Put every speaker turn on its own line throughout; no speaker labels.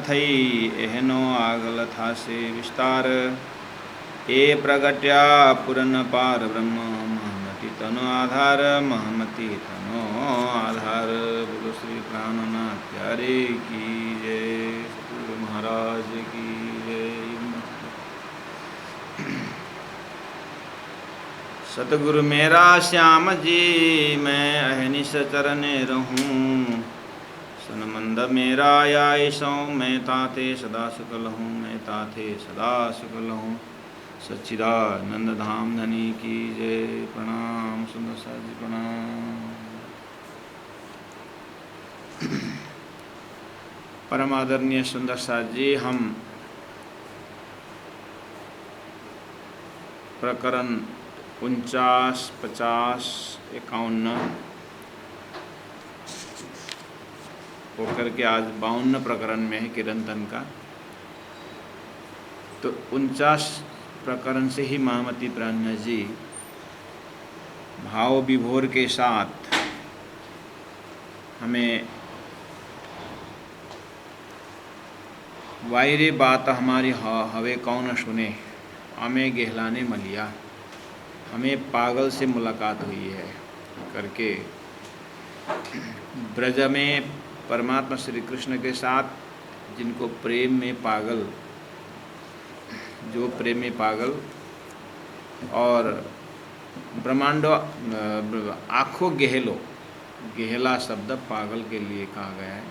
थई एहनो आगल था से विस्तार। ए प्रगट्या पुरन पार ब्रह्म महमति तनो आधार, महमति तनो आधार। बोलो श्री प्राणनाथ प्यारे की जय, सतगुरु महाराज की जय। सतगुरु मेरा श्याम जी मैं अहनिश चरने रहूं। सनमंद मेरा आय सौ मैं ताते सदा सुकल हूँ, मैं ताते सदा सुकल हूँ। सच्चिदानंद धाम धनी की जय। प्रणाम सुंदर साथ जी, प्रणाम। परम आदरणीय सुंदर साथ जी, हम प्रकरण 49, 50, 51 होकर के आज 52 प्रकरण में है किरंतन का। तो 49 प्रकरण से ही महामती प्राज्ञा जी भाव विभोर के साथ हमें वायरे बात हमारी हवे कौन सुने, हमें गहलाने मलिया, हमें पागल से मुलाकात हुई है करके ब्रज में परमात्मा श्री कृष्ण के साथ जिनको प्रेम में पागल, जो प्रेम में पागल और ब्रह्मांडो आँखों गहलो, गहला शब्द पागल के लिए कहा गया है।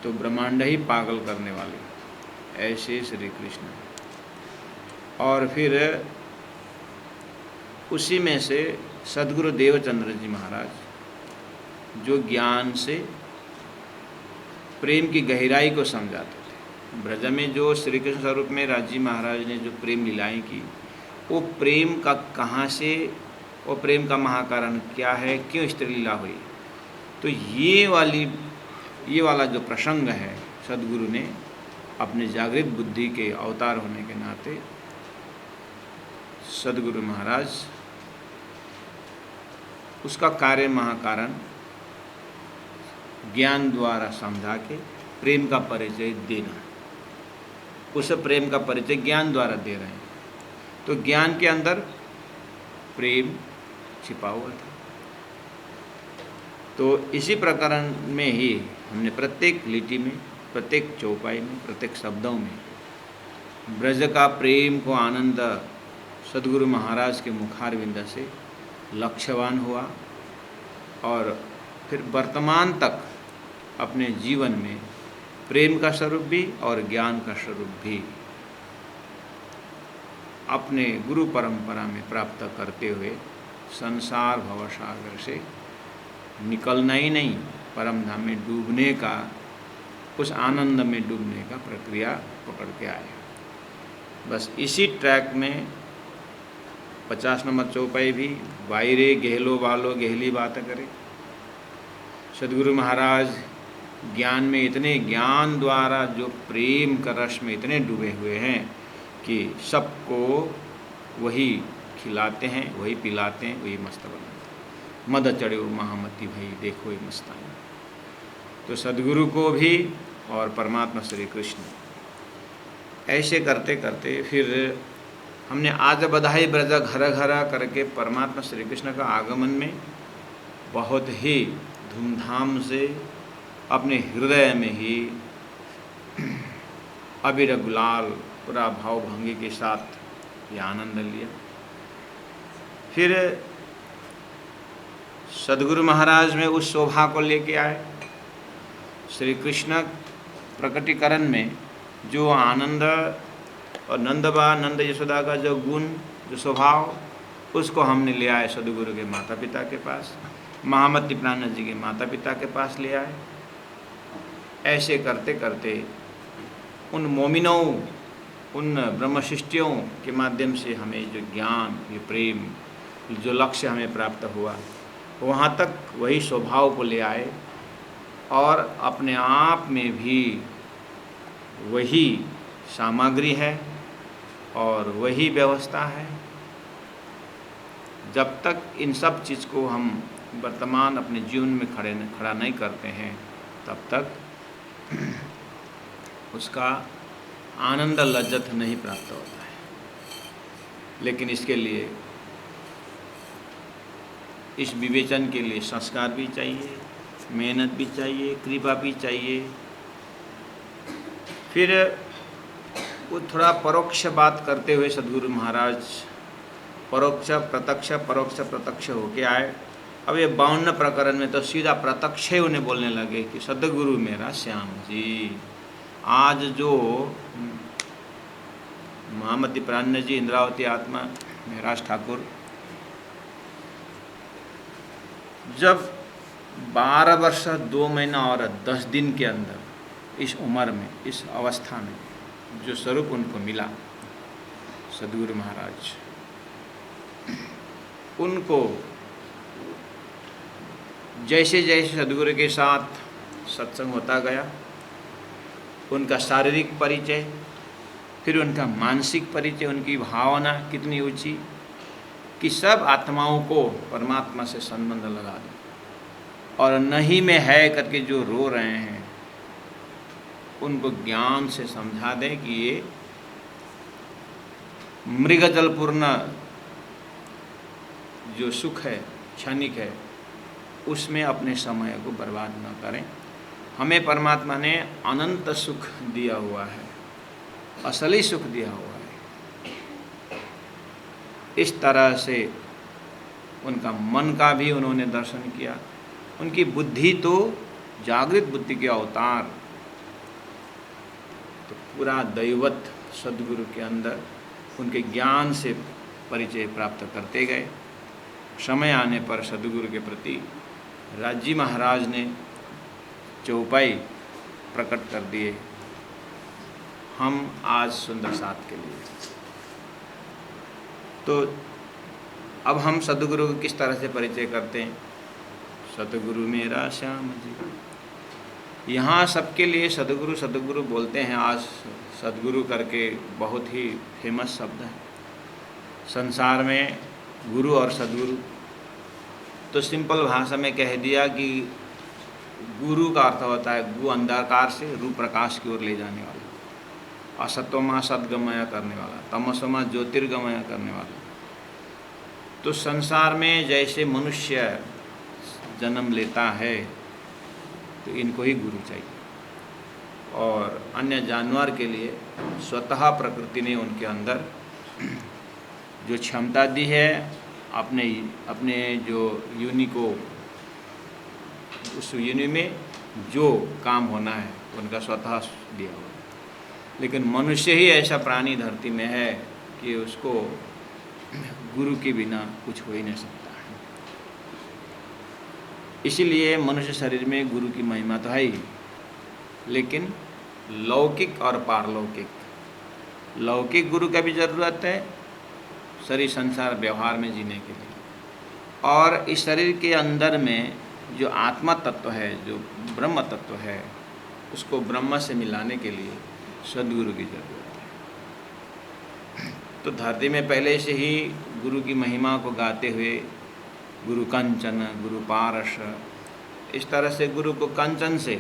तो ब्रह्मांड ही पागल करने वाले ऐसे श्री कृष्ण। और फिर उसी में से सद्गुरु देवचंद्र जी महाराज जो ज्ञान से प्रेम की गहराई को समझाते थे। ब्रज में जो श्री कृष्ण स्वरूप में राजी महाराज ने जो प्रेम लीलाएं की, वो प्रेम का कहाँ से, वो प्रेम का महाकारण क्या है, क्यों स्त्री लीला हुई। तो ये वाला जो प्रसंग है, सद्गुरु ने अपने जागृत बुद्धि के अवतार होने के नाते सद्गुरु महाराज उसका कार्य महाकारण ज्ञान द्वारा समझा के प्रेम का परिचय देना, उस प्रेम का परिचय ज्ञान द्वारा दे रहे हैं। तो ज्ञान के अंदर प्रेम छिपा हुआ था। तो इसी प्रकरण में ही हमने प्रत्येक लिटि में, प्रत्येक चौपाई में, प्रत्येक शब्दों में ब्रज का प्रेम को आनंद सद्गुरु महाराज के मुखारविंद से लक्ष्यवान हुआ और फिर वर्तमान तक अपने जीवन में प्रेम का स्वरूप भी और ज्ञान का स्वरूप भी अपने गुरु परंपरा में प्राप्त करते हुए संसार भवसागर से निकलना ही नहीं, परम धाम में डूबने का, उस आनंद में डूबने का प्रक्रिया पकड़ के आए। बस इसी ट्रैक में 50 नंबर चौपाई भी वायरे गहलो वालो गहली बात करे। सद्गुरु महाराज ज्ञान में इतने, ज्ञान द्वारा जो प्रेम का रस में इतने डूबे हुए हैं कि सबको वही खिलाते हैं, वही पिलाते हैं, वही मस्त बनाते हैं। मद चढ़े महामती भई देखो ये मस्तानी। तो सद्गुरु को भी और परमात्मा श्री कृष्ण ऐसे करते करते फिर हमने आज बधाई ब्रज घर घर करके परमात्मा श्री कृष्ण का आगमन में बहुत ही धूमधाम से अपने हृदय में ही अबीर गुलाल पूरा भाव भंगी के साथ ये आनंद लिया। फिर सद्गुरु महाराज में उस शोभा को लेके आए। श्री कृष्ण प्रकटीकरण में जो आनंद और नंद यशोदा का जो गुण, जो स्वभाव, उसको हमने ले आए सद्गुरु के माता पिता के पास, महामती प्राज्ञा जी के माता पिता के पास ले आए। ऐसे करते करते उन मोमिनों, उन ब्रह्मशिष्टियों के माध्यम से हमें जो ज्ञान, ये प्रेम, जो लक्ष्य हमें प्राप्त हुआ, वहाँ तक वही स्वभाव को ले आए और अपने आप में भी वही सामग्री है और वही व्यवस्था है। जब तक इन सब चीज़ को हम वर्तमान अपने जीवन में खड़ा नहीं करते हैं, तब तक उसका आनंद लज्जत नहीं प्राप्त होता है। लेकिन इसके लिए, इस विवेचन के लिए संस्कार भी चाहिए, मेहनत भी चाहिए, कृपा भी चाहिए। फिर वो थोड़ा परोक्ष बात करते हुए सद्गुरु महाराज परोक्ष प्रत्यक्ष होके आए। अब ये 52 प्रकरण में तो सीधा प्रत्यक्ष ही उन्हें बोलने लगे कि सद्गुरु मेरा श्याम जी। आज जो महामती प्राण जी, इंद्रावती आत्मा, महराज ठाकुर जब 12 वर्ष 2 महीना और 10 दिन के अंदर, इस उम्र में, इस अवस्था में जो स्वरूप उनको मिला सद्गुरु महाराज, उनको जैसे जैसे सद्गुरु के साथ सत्संग होता गया, उनका शारीरिक परिचय, फिर उनका मानसिक परिचय, उनकी भावना कितनी ऊंची कि सब आत्माओं को परमात्मा से संबंध लगा दो, और नहीं में है करके जो रो रहे हैं उनको ज्ञान से समझा दें कि ये मृगजलपूर्ण जो सुख है, क्षणिक है, उसमें अपने समय को बर्बाद न करें। हमें परमात्मा ने अनंत सुख दिया हुआ है, असली सुख दिया हुआ है। इस तरह से उनका मन का भी उन्होंने दर्शन किया। उनकी बुद्धि तो जागृत बुद्धि के अवतार, तो पूरा दैवत सद्गुरु के अंदर उनके ज्ञान से परिचय प्राप्त करते गए। समय आने पर सद्गुरु के प्रति राजी महाराज ने चौपाई प्रकट कर दिए, हम आज सुंदर साथ के लिए। तो अब हम सद्गुरु को किस तरह से परिचय करते हैं? सद्गुरु मेरा श्याम जी। यहाँ सबके लिए सद्गुरु सद्गुरु बोलते हैं। आज सद्गुरु करके बहुत ही फेमस शब्द है संसार में, गुरु और सद्गुरु। तो सिंपल भाषा में कह दिया कि गुरु का अर्थ होता है गु अंधकार से रू प्रकाश की ओर ले जाने वाला, असत्वमा सद्गमय करने वाला, तमसमा ज्योतिर्गमय करने वाला। तो संसार में जैसे मनुष्य जन्म लेता है तो इनको ही गुरु चाहिए, और अन्य जानवर के लिए स्वतः प्रकृति ने उनके अंदर जो क्षमता दी है, अपने जो योनि को, उस योनि में जो काम होना है उनका स्वतः दिया हुआ है। लेकिन मनुष्य ही ऐसा प्राणी धरती में है कि उसको गुरु के बिना कुछ हो ही नहीं सकता है। इसीलिए मनुष्य शरीर में गुरु की महिमा तो है ही, लेकिन लौकिक और पारलौकिक, लौकिक गुरु का भी ज़रूरत है शरीर संसार व्यवहार में जीने के लिए, और इस शरीर के अंदर में जो आत्मा तत्व है, जो ब्रह्म तत्व है, उसको ब्रह्म से मिलाने के लिए सद्गुरु की जरूरत है। तो धरती में पहले से ही गुरु की महिमा को गाते हुए गुरु कंचन, गुरु पारस, इस तरह से गुरु को कंचन से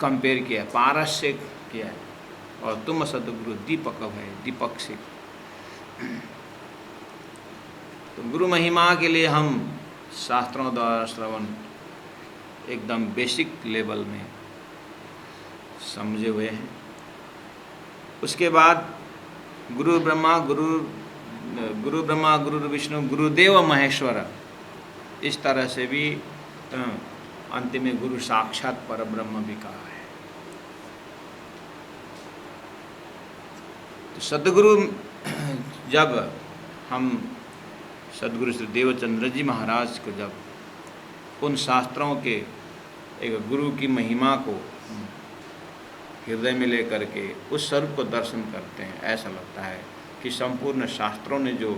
कंपेयर किया, पारस से किया है, और तुम सद्गुरु दीपक है, दीपक से। तो गुरु महिमा के लिए हम शास्त्रों द्वारा श्रवण एकदम बेसिक लेवल में समझे हुए हैं। उसके बाद गुरु ब्रह्मा गुरु विष्णु गुरुदेव महेश्वर, इस तरह से भी अंत में गुरु साक्षात परब्रह्म भी कहा है। तो सद्गुरु, जब हम सद्गुरु श्री देवचंद्र जी महाराज को जब उन शास्त्रों के एक गुरु की महिमा को हृदय में लेकर के उस स्वरूप को दर्शन करते हैं, ऐसा लगता है कि संपूर्ण शास्त्रों ने जो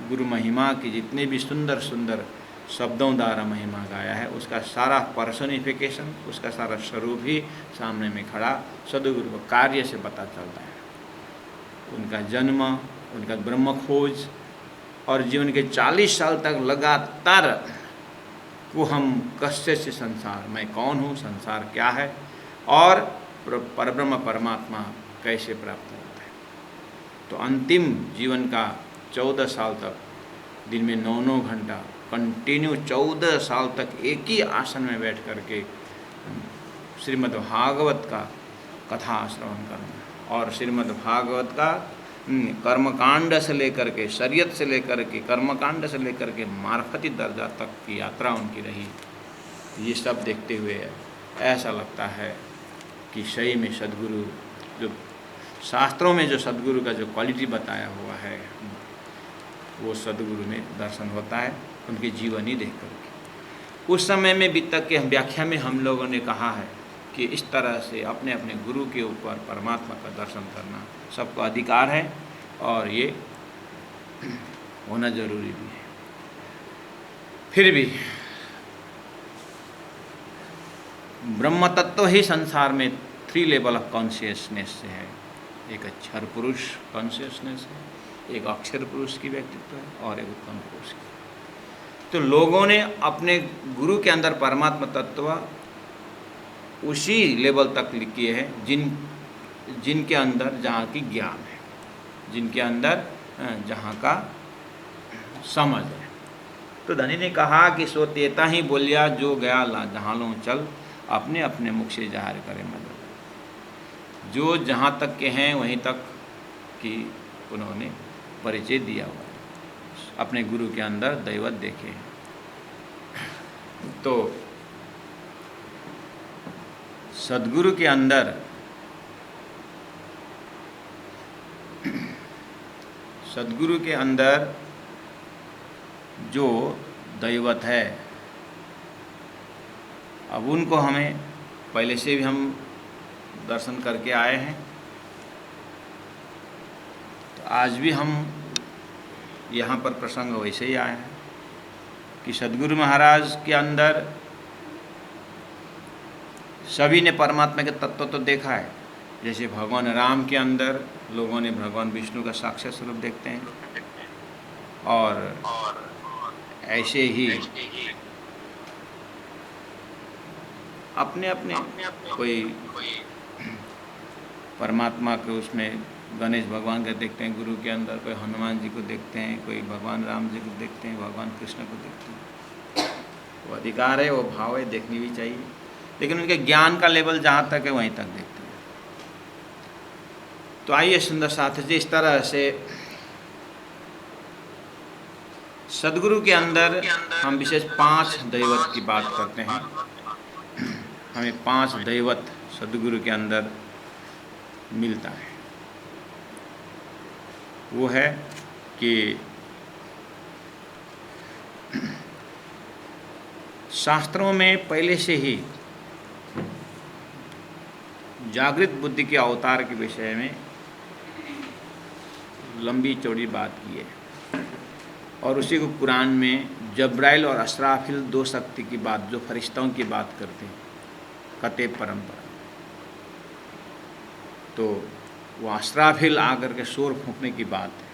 गुरु महिमा की जितने भी सुंदर सुंदर शब्दों द्वारा महिमा गाया है, उसका सारा पर्सनिफिकेशन, उसका सारा स्वरूप ही सामने में खड़ा सद्गुरु को कार्य से पता चलता है। उनका जन्म, उनका ब्रह्म खोज, और जीवन के 40 साल तक लगातार वो हम कष्ट से संसार, मैं कौन हूँ, संसार क्या है, और परब्रह्म परमात्मा कैसे प्राप्त होता है। तो अंतिम जीवन का 14 साल तक दिन में 9-9 घंटा कंटिन्यू 14 साल तक एक ही आसन में बैठ करके श्रीमद् भागवत का कथा श्रवण करना और श्रीमद् भागवत का कर्मकांड से लेकर के शरीयत से लेकर के कर्मकांड से लेकर के मार्फती दर्जा तक की यात्रा उनकी रही। ये सब देखते हुए ऐसा लगता है कि सही में सद्गुरु जो शास्त्रों में जो सद्गुरु का जो क्वालिटी बताया हुआ है वो सद्गुरु में दर्शन होता है उनके जीवन ही देख करके। उस समय में भी तक के व्याख्या में हम लोगों ने कहा है कि इस तरह से अपने अपने गुरु के ऊपर परमात्मा का दर्शन करना सबको अधिकार है और ये होना जरूरी भी है। फिर भी ब्रह्म तत्व ही संसार में 3 लेवल ऑफ कॉन्शियसनेस से है। एक अक्षर पुरुष कॉन्शियसनेस है, एक अक्षर पुरुष की व्यक्तित्व है और एक उत्तम पुरुष की। तो लोगों ने अपने गुरु के अंदर परमात्मा तत्व उसी लेवल तक किए हैं जिनके अंदर जहाँ की ज्ञान है, जिनके अंदर जहाँ का समझ है। तो धनी ने कहा कि सो तेता ही बोलिया जो गया ला जहाँ लो चल अपने अपने मुख से जाहिर करे मतलब। जो जहाँ तक के हैं वहीं तक की उन्होंने परिचय दिया हुआ है, अपने गुरु के अंदर दैवत देखे। तो सद्गुरु के अंदर जो दैवत है अब उनको हमें पहले से भी हम दर्शन करके आए हैं। तो आज भी हम यहाँ पर प्रसंग वैसे ही आए हैं कि सद्गुरु महाराज के अंदर सभी ने परमात्मा के तत्व तो देखा है। जैसे भगवान राम के अंदर लोगों ने भगवान विष्णु का साक्षात स्वरूप देखते हैं और ऐसे ही अपने अपने कोई परमात्मा के उसमें गणेश भगवान को देखते हैं गुरु के अंदर, कोई हनुमान जी को देखते हैं, कोई भगवान राम जी को देखते हैं, भगवान कृष्ण को देखते हैं। वो अधिकार है, वो भाव है, देखनी भी चाहिए, लेकिन उनके ज्ञान का लेवल जहाँ तक है वहीं तक देखते हैं। तो आइए सुंदर साथी जी, इस तरह से सद्गुरु के अंदर हम विशेष 5 दैवत की बात करते हैं। हमें 5 दैवत सद्गुरु के अंदर मिलता है। वो है कि शास्त्रों में पहले से ही जागृत बुद्धि के अवतार के विषय में लंबी चौड़ी बात की है और उसी को कुरान में जब्राइल और असराफिल 2 शक्ति की बात, जो फरिश्तों की बात करते हैं, कते परंपरा। तो वो असराफिल आकर के शोर फूंकने की बात है।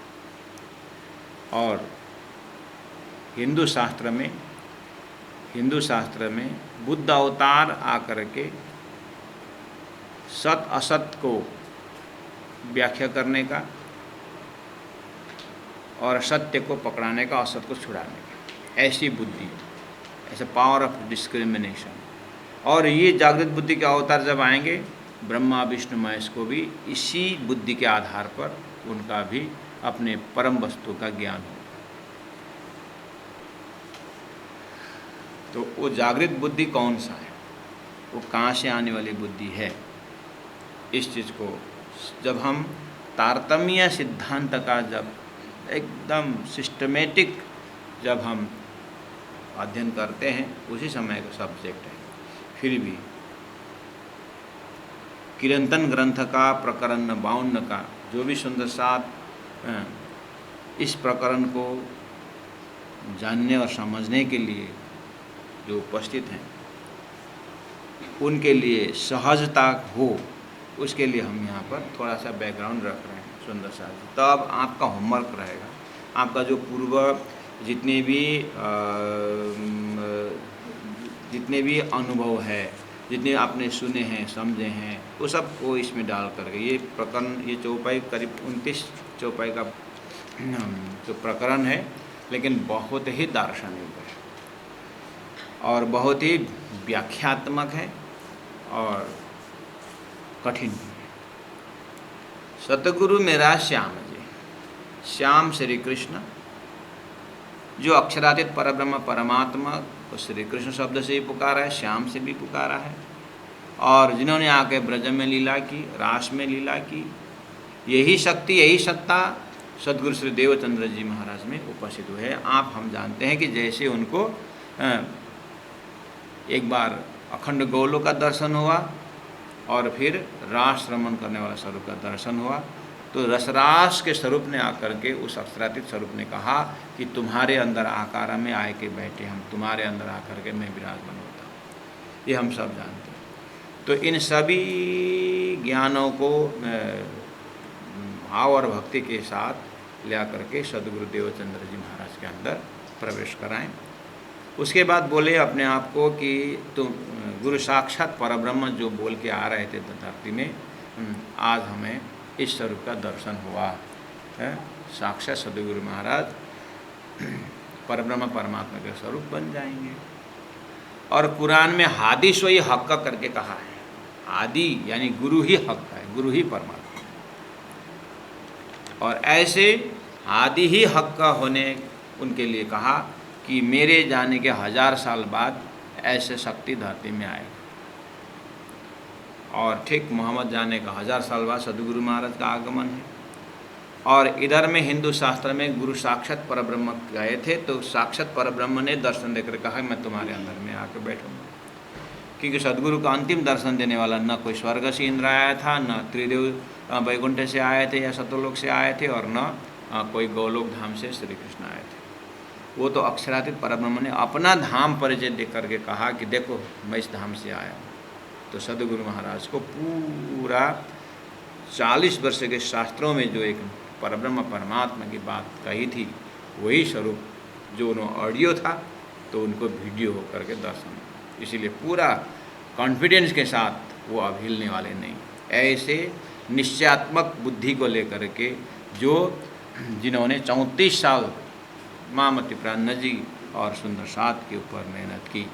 और हिंदू शास्त्र में बुद्ध अवतार आकर के सत असत को व्याख्या करने का और सत्य को पकड़ाने का, असत को छुड़ाने का, ऐसी बुद्धि, ऐसे पावर ऑफ डिस्क्रिमिनेशन। और ये जागृत बुद्धि के अवतार जब आएंगे, ब्रह्मा विष्णु महेश को भी इसी बुद्धि के आधार पर उनका भी अपने परम वस्तु का ज्ञान होगा। तो वो जागृत बुद्धि कौन सा है, वो कहाँ से आने वाली बुद्धि है, इस चीज़ को जब हम तारतम्य सिद्धांत का जब एकदम सिस्टमेटिक जब हम अध्ययन करते हैं, उसी समय का सब्जेक्ट है। फिर भी किरंतन ग्रंथ का प्रकरण 52 का जो भी सुंदर साथ इस प्रकरण को जानने और समझने के लिए जो उपस्थित हैं, उनके लिए सहजता हो, उसके लिए हम यहाँ पर थोड़ा सा बैकग्राउंड रख रहे हैं सुंदर सा। तो अब आपका होमवर्क रहेगा, आपका जो पूर्व जितने भी अनुभव है, जितने आपने सुने हैं, समझे हैं, वो सब को इसमें डाल करके ये प्रकरण, ये चौपाई करीब 29 चौपाई का जो प्रकरण है, लेकिन बहुत ही दार्शनिक है और बहुत ही व्याख्यात्मक है और कठिन है। सतगुरु मेरा श्याम जी, श्याम श्री कृष्ण, जो अक्षरातीत परब्रह्म परमात्मा को श्री कृष्ण शब्द से ही पुकारा है, श्याम से भी पुकारा है, और जिन्होंने आके ब्रज में लीला की, रास में लीला की, यही शक्ति, यही सत्ता सदगुरु श्री देवचंद्र जी महाराज में उपस्थित हुए हैं। आप हम जानते हैं कि जैसे उनको एक बार अखंड गोलोक का दर्शन हुआ और फिर रास रमन करने वाला स्वरूप का दर्शन हुआ, तो रसरास के स्वरूप ने आकर के उस अक्षरातीत स्वरूप ने कहा कि तुम्हारे अंदर आकार में आए के बैठे, हम तुम्हारे अंदर आकर के मैं विराजमान होता हूँ। ये हम सब जानते हैं। तो इन सभी ज्ञानों को भाव और भक्ति के साथ ले आकर के सदगुरु देवचंद्र जी महाराज के अंदर प्रवेश कराएं। उसके बाद बोले अपने आप को कि तुम गुरु साक्षात परब्रह्म जो बोल के आ रहे थे धरती में, आज हमें इस स्वरूप का दर्शन हुआ है। साक्षात सदगुरु महाराज परब्रह्म परमात्मा के स्वरूप बन जाएंगे। और कुरान में हादी सोई हक करके कहा है। आदि यानी गुरु ही हक है, गुरु ही परमात्मा है। और ऐसे आदि ही हक का होने उनके लिए कहा कि मेरे जाने के 1000 साल बाद ऐसे शक्ति धरती में आएगा। और ठीक मोहम्मद जाने का 1000 साल बाद सदगुरु महाराज का आगमन है। और इधर में हिंदू शास्त्र में गुरु साक्षात परब्रह्म गए थे, तो साक्षात परब्रह्म ने दर्शन देकर कहा मैं तुम्हारे अंदर में आकर बैठूंगा। क्योंकि सदगुरु का अंतिम दर्शन देने वाला न कोई स्वर्ग से इंद्र आया था, न त्रिदेव वैकुंठ से आए थे या सतोलोक से आए थे, और न कोई गोलोक धाम से श्री कृष्ण आए थे। वो तो अक्षरातीत परब्रह्म ने अपना धाम परिचय दे करके कहा कि देखो मैं इस धाम से आया हूँ। तो सदगुरु महाराज को पूरा 40 वर्ष के शास्त्रों में जो एक परब्रह्म परमात्मा की बात कही थी, वही स्वरूप जो उन्होंने ऑडियो था, तो उनको वीडियो होकर के दर्शन। इसीलिए पूरा कॉन्फिडेंस के साथ वो अब हिलने वाले नहीं। ऐसे निश्चयात्मक बुद्धि को लेकर के जो जिन्होंने 34 साल मामति प्राण जी और सुंदर साथ के ऊपर मेहनत की,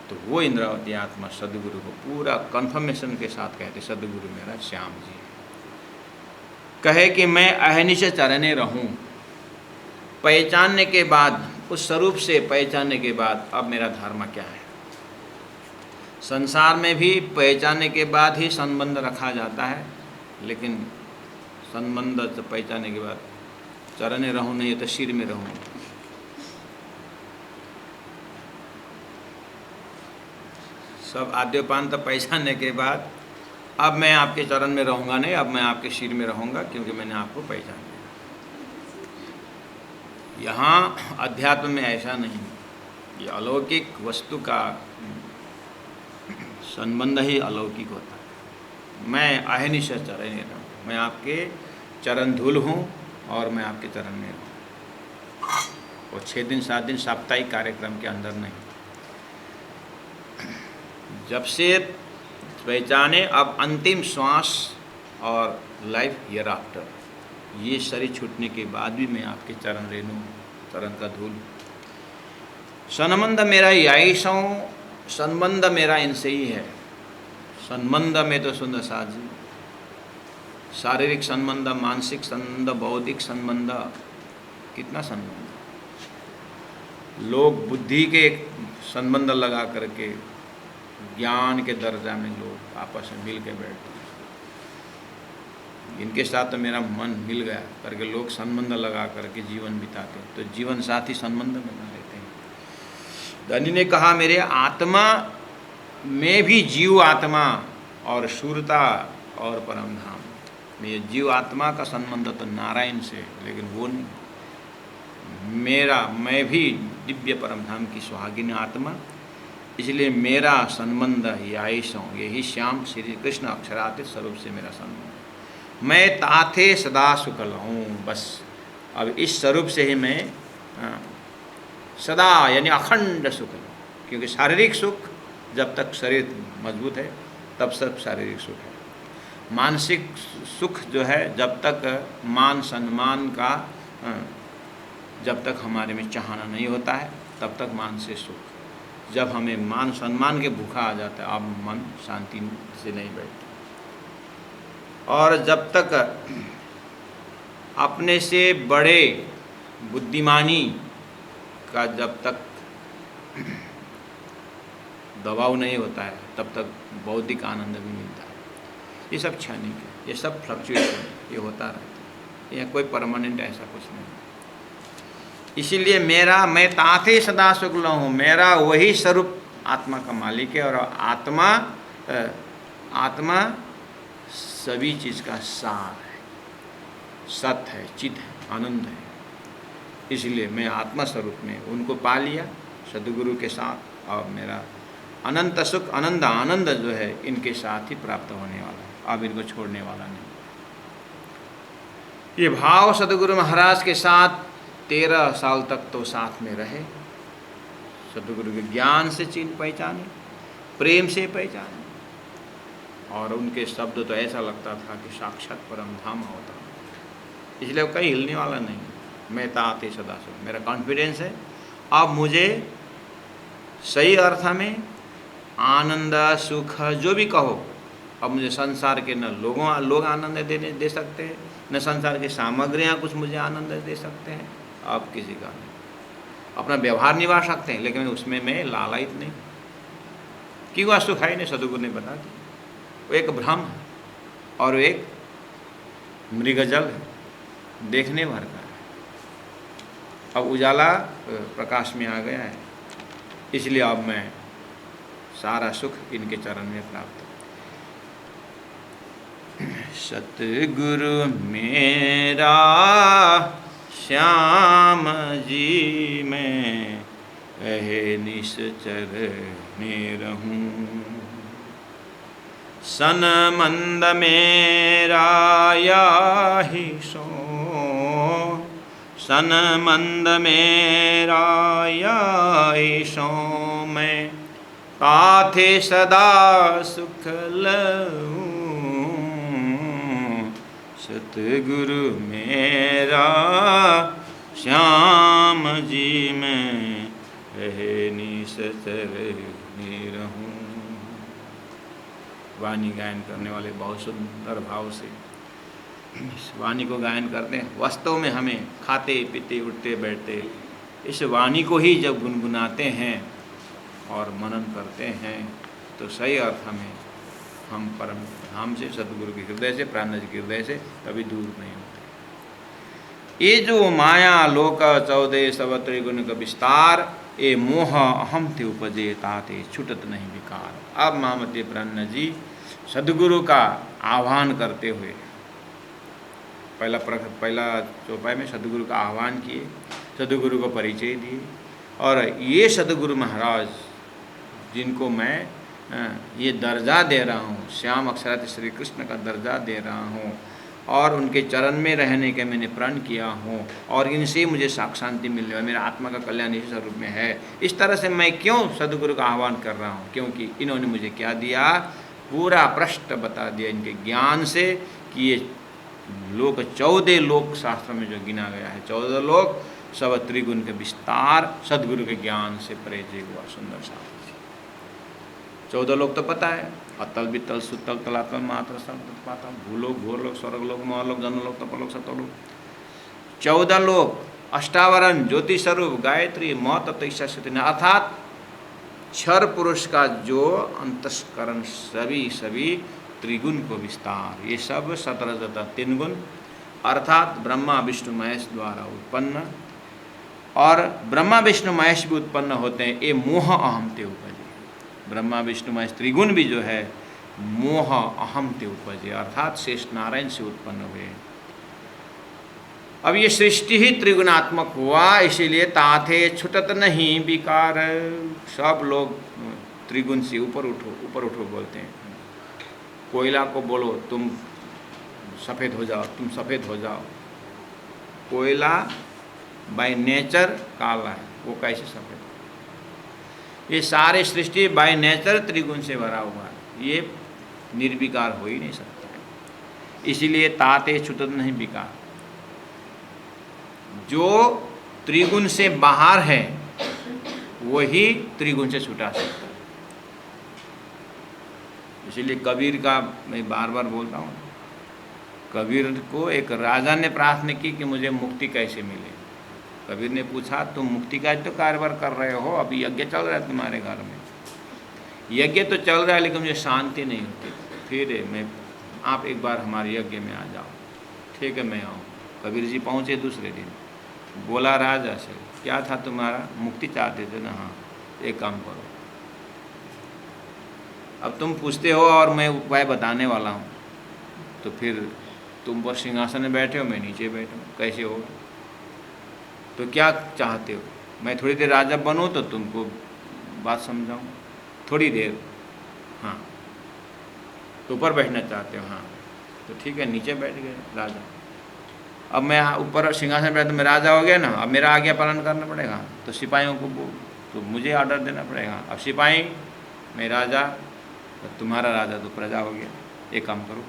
तो वो इंद्रावती आत्मा सदगुरु को पूरा कन्फर्मेशन के साथ कहते सदगुरु मेरा श्याम जी कहे कि मैं अहनिश चरने रहूं। पहचानने के बाद, उस स्वरूप से पहचानने के बाद अब मेरा धर्म क्या है। संसार में भी पहचानने के बाद ही संबंध रखा जाता है, लेकिन संबंध पहचानने के बाद चरने रहूं नहीं तो सिर में रहूं। सब आद्योपांत पहचानने के बाद अब मैं आपके चरण में रहूँगा नहीं, अब मैं आपके सिर में रहूँगा, क्योंकि मैंने आपको पहचान लिया। यहाँ अध्यात्म में ऐसा नहीं, ये अलौकिक वस्तु का संबंध ही अलौकिक होता है। मैं अहनिश चरण रहूँ, मैं आपके चरण धूल हूँ और मैं आपके चरण में रहूँ। और 6 दिन 7 दिन साप्ताहिक कार्यक्रम के अंदर नहीं। जब से पहचाने अब अंतिम श्वास और लाइफ हियर आफ्टर, ये शरीर छूटने के बाद भी मैं आपके चरण रेणु, चरण का धूल। संबंध मेरा यही सौ, संबंध मेरा इनसे ही है। संबंध में तो सुंदर साथ जी, शारीरिक संबंध, मानसिक संबंध, बौद्धिक संबंध, कितना संबंध। लोग बुद्धि के संबंध लगा करके ज्ञान के दर्जा में लोग आपस में मिल के बैठते हैं। इनके साथ तो मेरा मन मिल गया करके लोग संबंध लगा करके जीवन बिताते हैं, तो जीवन साथी संबंध बना लेते हैं। धनी ने कहा मेरे आत्मा में भी जीव आत्मा और शूरता और परम धाम में, ये जीव आत्मा का संबंध तो नारायण से, लेकिन वो नहीं। मैं भी दिव्य परम धाम की सुहागिन आत्मा, इसलिए मेरा संबंध यही श्याम श्री कृष्ण अक्षरातीत स्वरूप से मेरा संबंध। मैं ताथे सदा सुखल हूँ, बस अब इस स्वरूप से ही मैं सदा यानी अखंड सुख हूँ। क्योंकि शारीरिक सुख जब तक शरीर मजबूत है तब सब शारीरिक सुख है। मानसिक सुख जो है जब तक मान सम्मान का जब तक हमारे में चाहना नहीं होता है तब तक मानसिक सुख। जब हमें मान सम्मान के भूखा आ जाता है अब मन शांति से नहीं बैठता। और जब तक अपने से बड़े बुद्धिमानी का जब तक दबाव नहीं होता है तब तक बौद्धिक आनंद भी मिलता है। ये सब क्षणिक है, ये सब फ्लक्चुएशन, ये होता रहता है, यह कोई परमानेंट ऐसा कुछ नहीं। इसीलिए मैं ताते सदा शुक्ल हूँ, मेरा वही स्वरूप आत्मा का मालिक है। और आत्मा सभी चीज़ का सार है, सत्य है, चित है, आनंद है। इसलिए मैं आत्मा स्वरूप में उनको पा लिया सद्गुरु के साथ, और मेरा अनंत सुख अनंत आनंद जो है इनके साथ ही प्राप्त होने वाला है, अब इनको छोड़ने वाला नहीं। ये भाव सद्गुरु महाराज के साथ 13 साल तक तो साथ में रहे। सद्गुरु के ज्ञान से चिन्ह पहचाने, प्रेम से पहचाने, और उनके शब्द तो ऐसा लगता था कि साक्षात परम धाम होता। इसलिए वो कहीं हिलने वाला नहीं। मैं ताते सदा सुख, मेरा कॉन्फिडेंस है। अब मुझे सही अर्थ में आनंद सुख जो भी कहो, अब मुझे संसार के न लोग आनंद दे सकते हैं, न संसार की सामग्रियाँ कुछ मुझे आनंद दे सकते हैं। अब किसी का नहीं। अपना व्यवहार निभा सकते हैं लेकिन उसमें मैं लालायित नहीं, क्यों वह सुख है नहीं। सद्गुरु ने बता दिया वो एक भ्रम है और एक मृगजल है, देखने भर का है। अब उजाला प्रकाश में आ गया है, इसलिए अब मैं सारा सुख इनके चरण में प्राप्त। सतगुरु मेरा श्याम जी मैं रहे निश्चर में रहूं, सन मंद मेरा याहि सो, सन मंद मेरा याहि सो मैं ताथे सदा सुख लऊं, सतगुरु मेरा श्याम जी मैं रहे निश्चर में रहूं। वाणी गायन करने वाले बहुत सुंदर भाव से इस वाणी को गायन करते हैं। वास्तव में हमें खाते पीते उठते बैठते इस वाणी को ही जब गुनगुनाते हैं और मनन करते हैं तो सही अर्थ में हम परम धाम से, सद्गुरु के हृदय से, प्राणज के हृदय से कभी दूर नहीं होते। ये जो माया लोक 14 सब त्रिगुण का विस्तार, ये मोह अहम थे उपजे ताते छुटत नहीं विकार। अब महामती प्राण जी सद्गुरु का आह्वान करते हुए पहला चौपाई में सद्गुरु का आह्वान किए, सद्गुरु को परिचय दिए। और ये सद्गुरु महाराज जिनको मैं ये दर्जा दे रहा हूँ, श्याम अक्षरार्थ श्री कृष्ण का दर्जा दे रहा हूँ, और उनके चरण में रहने के मैंने प्रण किया हूँ, और इनसे मुझे साख शांति मिल रही है, मेरा आत्मा का कल्याण इसी स्वरूप में है। इस तरह से मैं क्यों सद्गुरु का आह्वान कर रहा हूँ? क्योंकि इन्होंने मुझे क्या दिया, पूरा पृष्ठ बता दिया इनके ज्ञान से कि ये लोक 14 लोक शास्त्र में जो गिना गया है, 14 लोक सब त्रिगुण के विस्तार सद्गुरु के ज्ञान से परिचय हुआ। सुंदर सा 14 लोक तो पता है, अतल वितल सुतल तलातल मात्र पातल, भूलोक घोरलोक स्वर्गलोक महलोक जनलोक तपलोक सतलोक। 14 लोक अष्टावरण ज्योति स्वरूप गायत्री महत ईशा, अर्थात क्षर पुरुष का जो अंतस्करण सभी त्रिगुण को विस्तार, ये सब 17 3 गुण अर्थात ब्रह्मा विष्णु महेश द्वारा उत्पन्न, और ब्रह्मा विष्णु महेश भी उत्पन्न होते हैं। ये मोह अहम ते उपजे, ब्रह्मा विष्णु महेश त्रिगुण भी जो है मोह अहम ते उपजे अर्थात शेष नारायण से उत्पन्न हुए। अब ये सृष्टि ही त्रिगुणात्मक हुआ, इसीलिए ताथे छुटत नहीं विकार। सब लोग त्रिगुण से ऊपर उठो बोलते हैं। कोयला को बोलो तुम सफ़ेद हो जाओ, तुम सफ़ेद हो जाओ। कोयला बाय नेचर काला है, वो कैसे सफ़ेद? ये सारे सृष्टि बाय नेचर त्रिगुण से भरा हुआ है, ये निर्विकार हो ही नहीं सकता है। इसीलिए ताते छुटत नहीं विकार। जो त्रिगुण से बाहर है वही त्रिगुण से छुटा सकता है। इसीलिए कबीर का मैं बार बार बोलता हूँ, कबीर को एक राजा ने प्रार्थना की कि मुझे मुक्ति कैसे मिले। कबीर ने पूछा, तुम मुक्ति का तो कारोबार कर रहे हो, अभी यज्ञ चल रहा है तुम्हारे घर में, यज्ञ तो चल रहा है लेकिन मुझे शांति नहीं होती। फिर मैं आप एक बार हमारे यज्ञ में आ जाओ। ठीक है, मैं आऊँ। कबीर जी पहुँचे दूसरे दिन, बोला राजा से, क्या था तुम्हारा, मुक्ति चाहते थे ना? हाँ, एक काम करो, अब तुम पूछते हो और मैं उपाय बताने वाला हूँ, तो फिर तुम पर सिंहासन में बैठे हो, मैं नीचे बैठा हूँ, कैसे होगा? तो क्या चाहते हो, मैं थोड़ी देर राजा बनूँ तो तुमको बात समझाऊँ? थोड़ी देर, हाँ। तो ऊपर बैठना चाहते हो? हाँ। तो ठीक है, नीचे बैठ गए राजा। अब मैं ऊपर सिंहासन बैठा तो मैं राजा हो गया ना, अब मेरा आज्ञा पालन करना पड़ेगा। तो सिपाहियों को तो मुझे ऑर्डर देना पड़ेगा। अब सिपाही, मैं राजा, तुम्हारा राजा तो प्रजा हो गया। एक काम करो,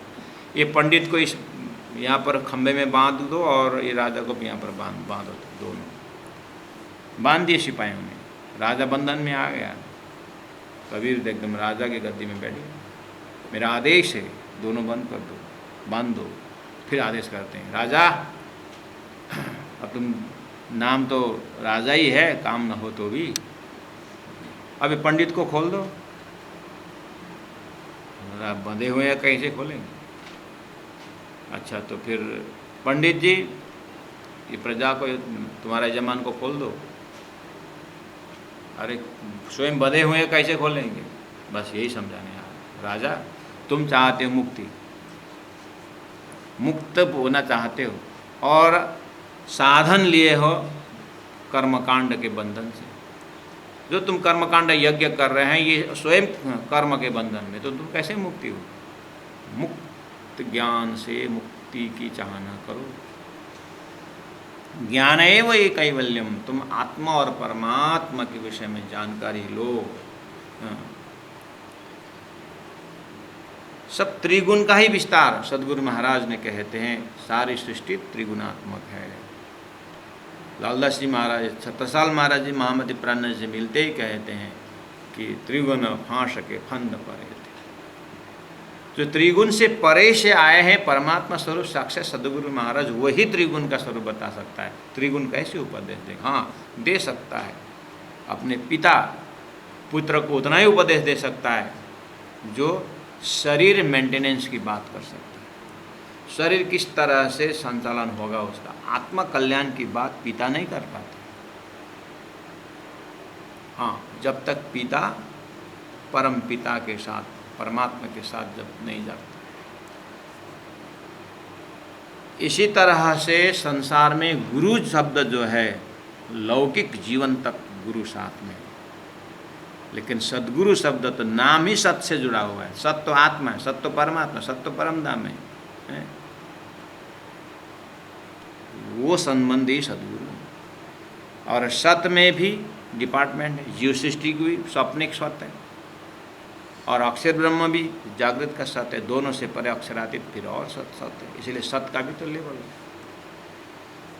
ये पंडित को इस यहाँ पर खंबे में बांध दो और ये राजा को भी यहाँ पर बांधो, दोनों बांध दिए सिपाहियों ने। राजा बंधन में आ गया। कबीर एकदम राजा की गद्दी में बैठ गया। मेरा आदेश है, दोनों बंद कर दो, बांध दो। फिर आदेश करते हैं, राजा अब तुम, नाम तो राजा ही है, काम न हो तो भी, अभी पंडित को खोल दो। बंधे हुए हैं, कैसे खोलेंगे? अच्छा, तो फिर पंडित जी, ये प्रजा को, तुम्हारे यजमान को खोल दो। अरे स्वयं बंधे हुए हैं, कैसे खोलेंगे? बस यही समझाने आया, राजा तुम चाहते हो मुक्ति, मुक्त होना चाहते हो और साधन लिए हो कर्मकांड के बंधन से। जो तुम कर्मकांड यज्ञ कर रहे हैं ये स्वयं कर्म के बंधन में, तो तुम कैसे मुक्ति हो? मुक्त ज्ञान से मुक्ति की चाहना करो। ज्ञान एव ये कैवल्यम, तुम आत्मा और परमात्मा के विषय में जानकारी लो। सब त्रिगुण का ही विस्तार। सदगुरु महाराज ने कहते हैं सारी सृष्टि त्रिगुणात्मक है। लालदास जी महाराज, छत्रसाल महाराज जी महामति प्राण से मिलते ही कहते हैं कि त्रिगुण फांस के फंद परे थे। जो त्रिगुण से परे से आए हैं परमात्मा स्वरूप साक्षात सदगुरु महाराज, वही त्रिगुण का स्वरूप बता सकता है। त्रिगुण कैसे उपदेश दे? हाँ, दे सकता है। अपने पिता पुत्र को उतना ही उपदेश दे सकता है जो शरीर मेंटेनेंस की बात कर सकता है। शरीर किस तरह से संचालन होगा उसका, आत्मा कल्याण की बात पिता नहीं कर पाते। हाँ, जब तक पिता परम पिता के साथ, परमात्मा के साथ जब नहीं जाता। इसी तरह से संसार में गुरु शब्द जो है, लौकिक जीवन तक गुरु साथ में, लेकिन सद्गुरु शब्द तो नाम ही सत से जुड़ा हुआ है। सत तो आत्मा है, सत तो परमात्मा, सत तो परम धाम है। वो संबंध ही सद्गुरु। और सत में भी डिपार्टमेंट है, जीव सृष्टि की भी स्वप्निक सत्य है और अक्षर ब्रह्म भी जागृत का सत्य है। दोनों से परे अक्षरातीत फिर और सत्य है। इसलिए सत्य का भी तो लेवल है।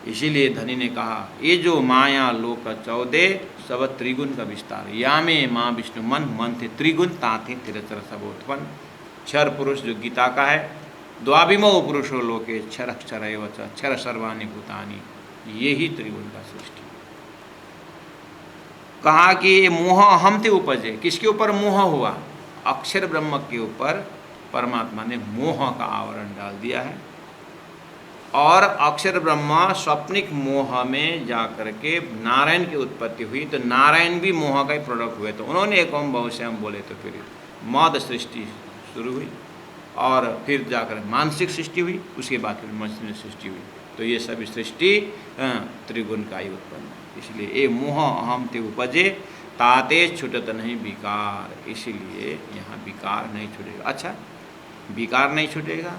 इसीलिए धनी ने कहा, ये जो माया लोक 14 सब त्रिगुण का विस्तार, या में माँ विष्णु मन, मन थे त्रिगुण, ताथे तिरचर सबोत्पन्न। क्षर पुरुष जो गीता का है, द्वाभिमो पुरुषो लोके क्षर अक्षर एव च क्षर सर्वाणि भूतानि, यही त्रिगुण का सृष्टि। कहा कि ये मोह अहम ते उपजे, किसके ऊपर मोह हुआ? अक्षर ब्रह्म के ऊपर परमात्मा ने मोह का आवरण डाल दिया है। और अक्षर ब्रह्मा स्वप्निक मोह में जाकर के नारायण की उत्पत्ति हुई, तो नारायण भी मोह का ही प्रोडक्ट हुए। तो उन्होंने एक ओम बहुश्याम बोले, तो फिर मद सृष्टि शुरू हुई और फिर जाकर मानसिक सृष्टि हुई, उसके बाद फिर मनुष्य सृष्टि हुई। तो ये सभी सृष्टि त्रिगुण का ही उत्पन्न है। इसलिए ये मोह अहम ते उपजे, ताते छुटत नहीं विकार। इसीलिए यहाँ विकार नहीं छूटेगा। अच्छा, विकार नहीं छूटेगा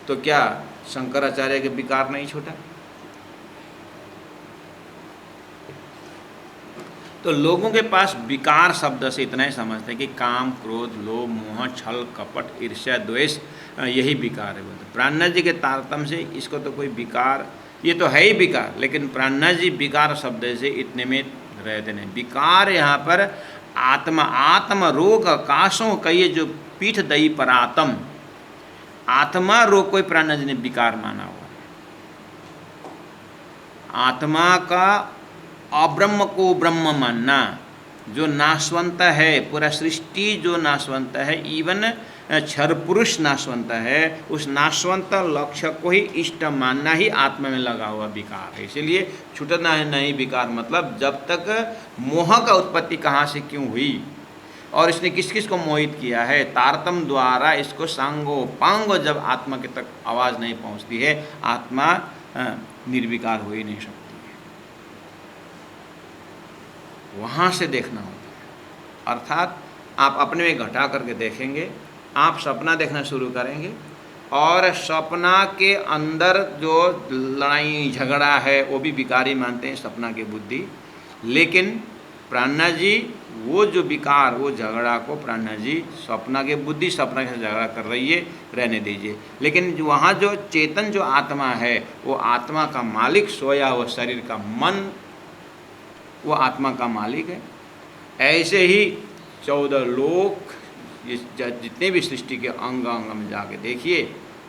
तो क्या शंकराचार्य के विकार नहीं छूटा? तो लोगों के पास विकार शब्द से इतना ही समझते हैं कि काम, क्रोध, लोभ, मोह, छल, कपट, ईर्ष्या, द्वेष, यही विकार है बोलते। प्राणनाथ जी के तारतम्य से इसको तो कोई विकार, ये तो है ही विकार, लेकिन प्राणनाथ जी विकार शब्द से इतने में रहते नहीं। विकार यहाँ पर आत्मा, आत्म रोग काशों कहिए जो पीठ दई पर आत्म, आत्मा रोग कोई प्राणनाथ जी ने विकार माना हुआ। आत्मा का अब्रह्म को ब्रह्म मानना, जो नाशवंत है, पूरा सृष्टि जो नाशवंत है, इवन क्षर पुरुष नाशवंत है, उस नाशवंत लक्ष्य को ही इष्ट मानना ही आत्मा में लगा हुआ विकार है। इसीलिए छूटना है नहीं विकार, मतलब जब तक मोह का उत्पत्ति कहाँ से क्यों हुई और इसने किस किस को मोहित किया है, तारतम द्वारा इसको सांगो पांगो जब आत्मा के तक आवाज़ नहीं पहुँचती है, आत्मा निर्विकार हो ही नहीं सकती है। वहाँ से देखना होता है। अर्थात आप अपने में घटा करके देखेंगे, आप सपना देखना शुरू करेंगे और सपना के अंदर जो लड़ाई झगड़ा है वो भी विकारी मानते हैं सपना की बुद्धि। लेकिन प्राणनाथ जी वो जो विकार, वो झगड़ा को प्राणनाथ जी सपना के बुद्धि सपना के झगड़ा कर रही है, रहने दीजिए। लेकिन वहाँ जो चेतन जो आत्मा है, वो आत्मा का मालिक, सोया हुआ शरीर का मन वो आत्मा का मालिक है। ऐसे ही 14 लोक, जितने भी सृष्टि के अंग अंग में जाके देखिए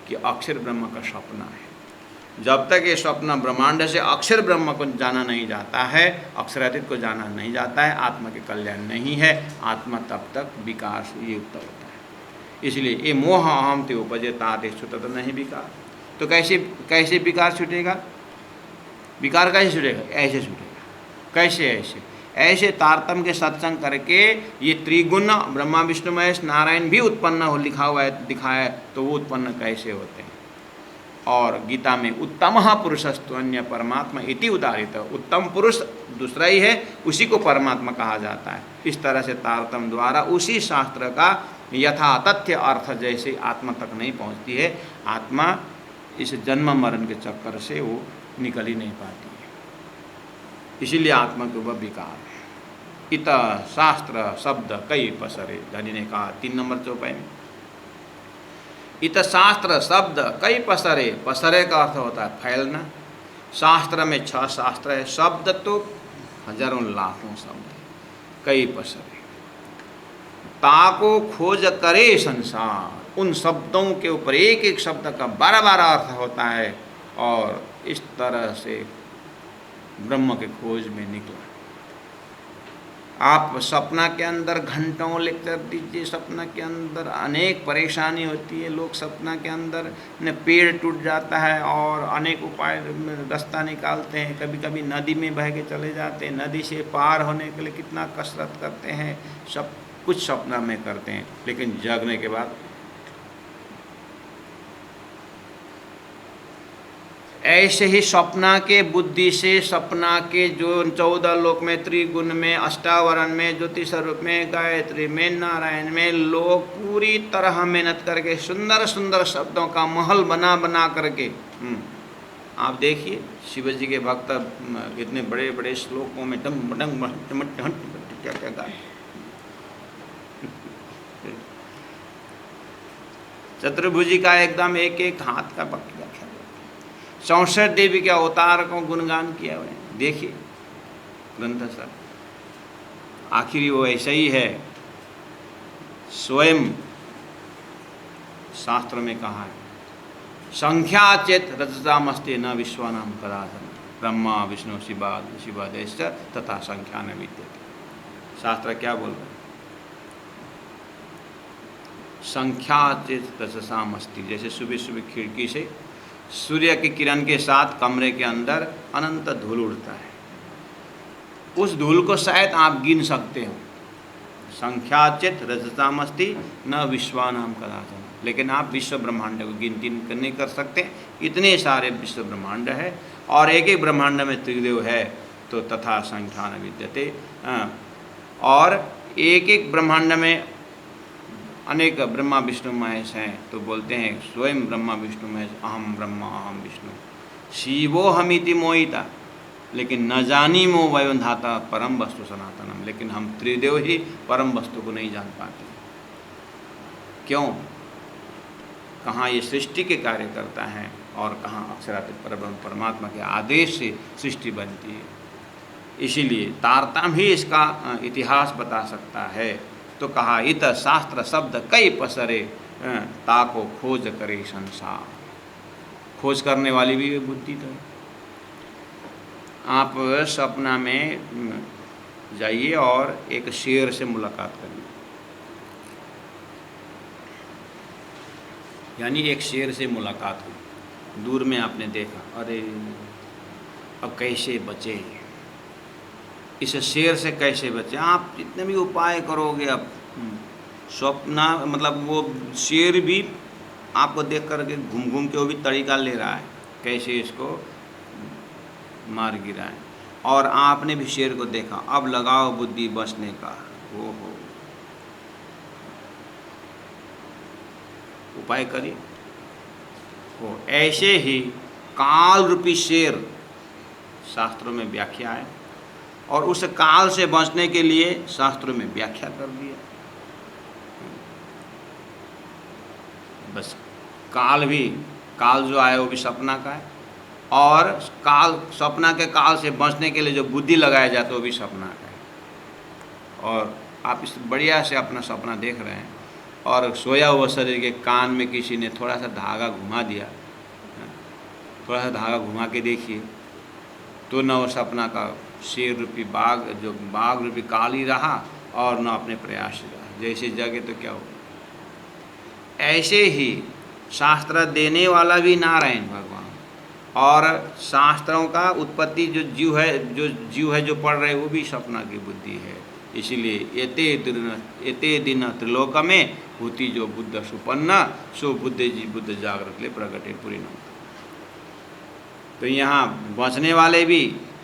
कि अक्षर ब्रह्म का सपना है। जब तक ये स्वप्न ब्रह्मांड से अक्षर ब्रह्म को जाना नहीं जाता है, अक्षरातीत को जाना नहीं जाता है, आत्मा के कल्याण नहीं है, आत्मा तब तक विकार से युक्त होता है। इसलिए ये मोह अहम ते उपजे ताते छूटत नहीं विकार। तो कैसे विकार छूटेगा? विकार कैसे छूटेगा? ऐसे छूटेगा। कैसे? ऐसे तारतम्य के सत्संग करके ये त्रिगुण ब्रह्मा विष्णु महेश नारायण भी उत्पन्न हो लिखा हुआ है, दिखाया है, तो वो उत्पन्न कैसे होते हैं। और गीता में उत्तम पुरुषस्तु अन्य परमात्मा इति उदाहरित, उत्तम पुरुष दूसरा ही है, उसी को परमात्मा कहा जाता है। इस तरह से तारतम्य द्वारा उसी शास्त्र का यथा तथ्य अर्थ जैसे आत्मा तक नहीं पहुंचती है, आत्मा इस जन्म मरण के चक्कर से वो निकल ही नहीं पाती है। इसीलिए आत्मा के ऊपर विकार है। इत शास्त्र शब्द कई पसरे, धनी ने कहा 3 नंबर चौपाई में। इत शास्त्र शब्द कई पसरे, पसरे का अर्थ होता है फैलना। शास्त्र में 6 शास्त्र है, शब्द तो हजारों लाखों शब्द है, कई पसरे। ताको खोज करे संसार, उन शब्दों के ऊपर एक एक शब्द का 12-12 अर्थ होता है। और इस तरह से ब्रह्म के खोज में निकला। आप सपना के अंदर घंटों लेक्चर दीजिए, सपना के अंदर अनेक परेशानी होती है। लोग सपना के अंदर न पेड़ टूट जाता है और अनेक उपाय रास्ता निकालते हैं। कभी कभी नदी में बह के चले जाते हैं, नदी से पार होने के लिए कितना कसरत करते हैं, सब कुछ सपना में करते हैं। लेकिन जगने के बाद ऐसे ही सपना के बुद्धि से, सपना के जो 14 लोक में, त्रिगुण में, अष्टावरण में, ज्योतिष रूप में, गायत्री में, नारायण में, लोग पूरी तरह मेहनत करके सुंदर सुंदर शब्दों का महल बना बना करके, आप देखिए शिव जी के भक्त इतने बड़े बड़े श्लोकों में डम डम क्या क्या गाए। चतुर्भुजी का एकदम एक एक हाथ का पक्का 64 देवी के अवतार को गुणगान किया हुए, देखिए ग्रंथ सर। आखिरी वो ऐसा ही है, स्वयं शास्त्र में कहा है, संख्या चेत रजतामस्ते न विश्वानाम कदाचन, ब्रह्मा विष्णु शिवादेश तथा संख्या न विद्यते। शास्त्र क्या बोल रहा है? संख्या चेत रजतामस्ति, जैसे सुबह सुबह खिड़की से सूर्य की किरण के साथ कमरे के अंदर अनंत धूल उड़ता है, उस धूल को शायद आप गिन सकते हो। संख्याचित रजतामस्ति न विश्वानाम कदाचन, लेकिन आप विश्व ब्रह्मांड को गिनती नहीं कर सकते। इतने सारे विश्व ब्रह्मांड है और एक एक ब्रह्मांड में त्रिदेव है, तो तथा संख्या न विद्यते। और एक एक ब्रह्मांड में अनेक ब्रह्मा विष्णु महेश हैं, तो बोलते हैं स्वयं ब्रह्मा विष्णु महेश, अहम ब्रह्मा अहम विष्णु, शिवो हमिति मोहिता। लेकिन न जानी मो वयं धाता परम वस्तु सनातनम, लेकिन हम त्रिदेव ही परम वस्तु को नहीं जान पाते। क्यों? कहाँ ये सृष्टि के कार्य करता है और कहाँ अक्षरातीत परब्रह्म परमात्मा के आदेश से सृष्टि बनती है। इसीलिए तारतम्य ही इसका इतिहास बता सकता है। तो कहा इत शास्त्र शब्द कई पसरे ताको खोज करे संसार। खोज करने वाली भी बुद्धि तो है। आप सपना में जाइए और एक शेर से मुलाकात करिए, यानी एक शेर से मुलाकात हुई, दूर में आपने देखा, अरे अब कैसे बचे, इस शेर से कैसे बचे? आप जितने भी उपाय करोगे, अब स्वप्न मतलब वो शेर भी आपको देख करके घूम घूम के वो भी तरीका ले रहा है कैसे इसको मार गिराए। और आपने भी शेर को देखा, अब लगाओ बुद्धि बचने का। वो हो उपाय करिए। वो ऐसे ही काल रूपी शेर शास्त्रों में व्याख्या है, और उस काल से बचने के लिए शास्त्रों में व्याख्या कर दिया। बस काल जो आया वो भी सपना का है, और सपना के काल से बचने के लिए जो बुद्धि लगाया जाता है वो भी सपना का है। और आप इस बढ़िया से अपना सपना देख रहे हैं, और सोया हुआ शरीर के कान में किसी ने थोड़ा सा धागा घुमा दिया, थोड़ा सा धागा घुमा के देखिए, तो न वो सपना का शेर रूपी बाघ रूपी काल ही रहा, और न अपने प्रयास ही रहा। जैसे जगे तो क्या हो। ऐसे ही शास्त्र देने वाला भी नारायण भगवान, और शास्त्रों का उत्पत्ति जो जीव है जो पढ़ रहे वो भी सपना की बुद्धि है। इसीलिए एते दिन त्रिलोक में होती जो बुद्ध सुपन्न, सो बुद्ध जागृत ले प्रगटे पूरी न। तो यहाँ बचने वाले भी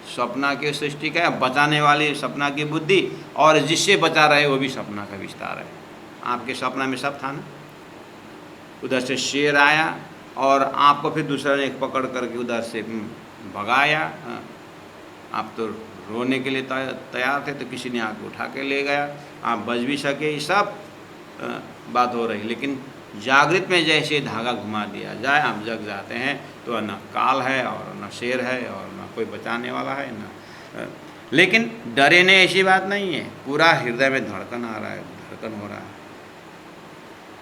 सपना के सृष्टि का, बचाने वाले सपना की बुद्धि, और जिससे बचा रहे वो भी सपना का विस्तार है। आपके सपना में सब था ना, उधर से शेर आया और आपको फिर दूसरा ने पकड़ करके उधर से भगाया। आप तो रोने के लिए तैयार थे, तो किसी ने आके उठा के ले गया, आप बच भी सके। ये सब बात हो रही, लेकिन जागृत में जैसे धागा घुमा दिया जाए, आप जग जाते हैं, तो न काल है और न शेर है और न कोई बचाने वाला है न। लेकिन डरे नहीं, ऐसी बात नहीं है। पूरा हृदय में धड़कन आ रहा है, धड़कन हो रहा है,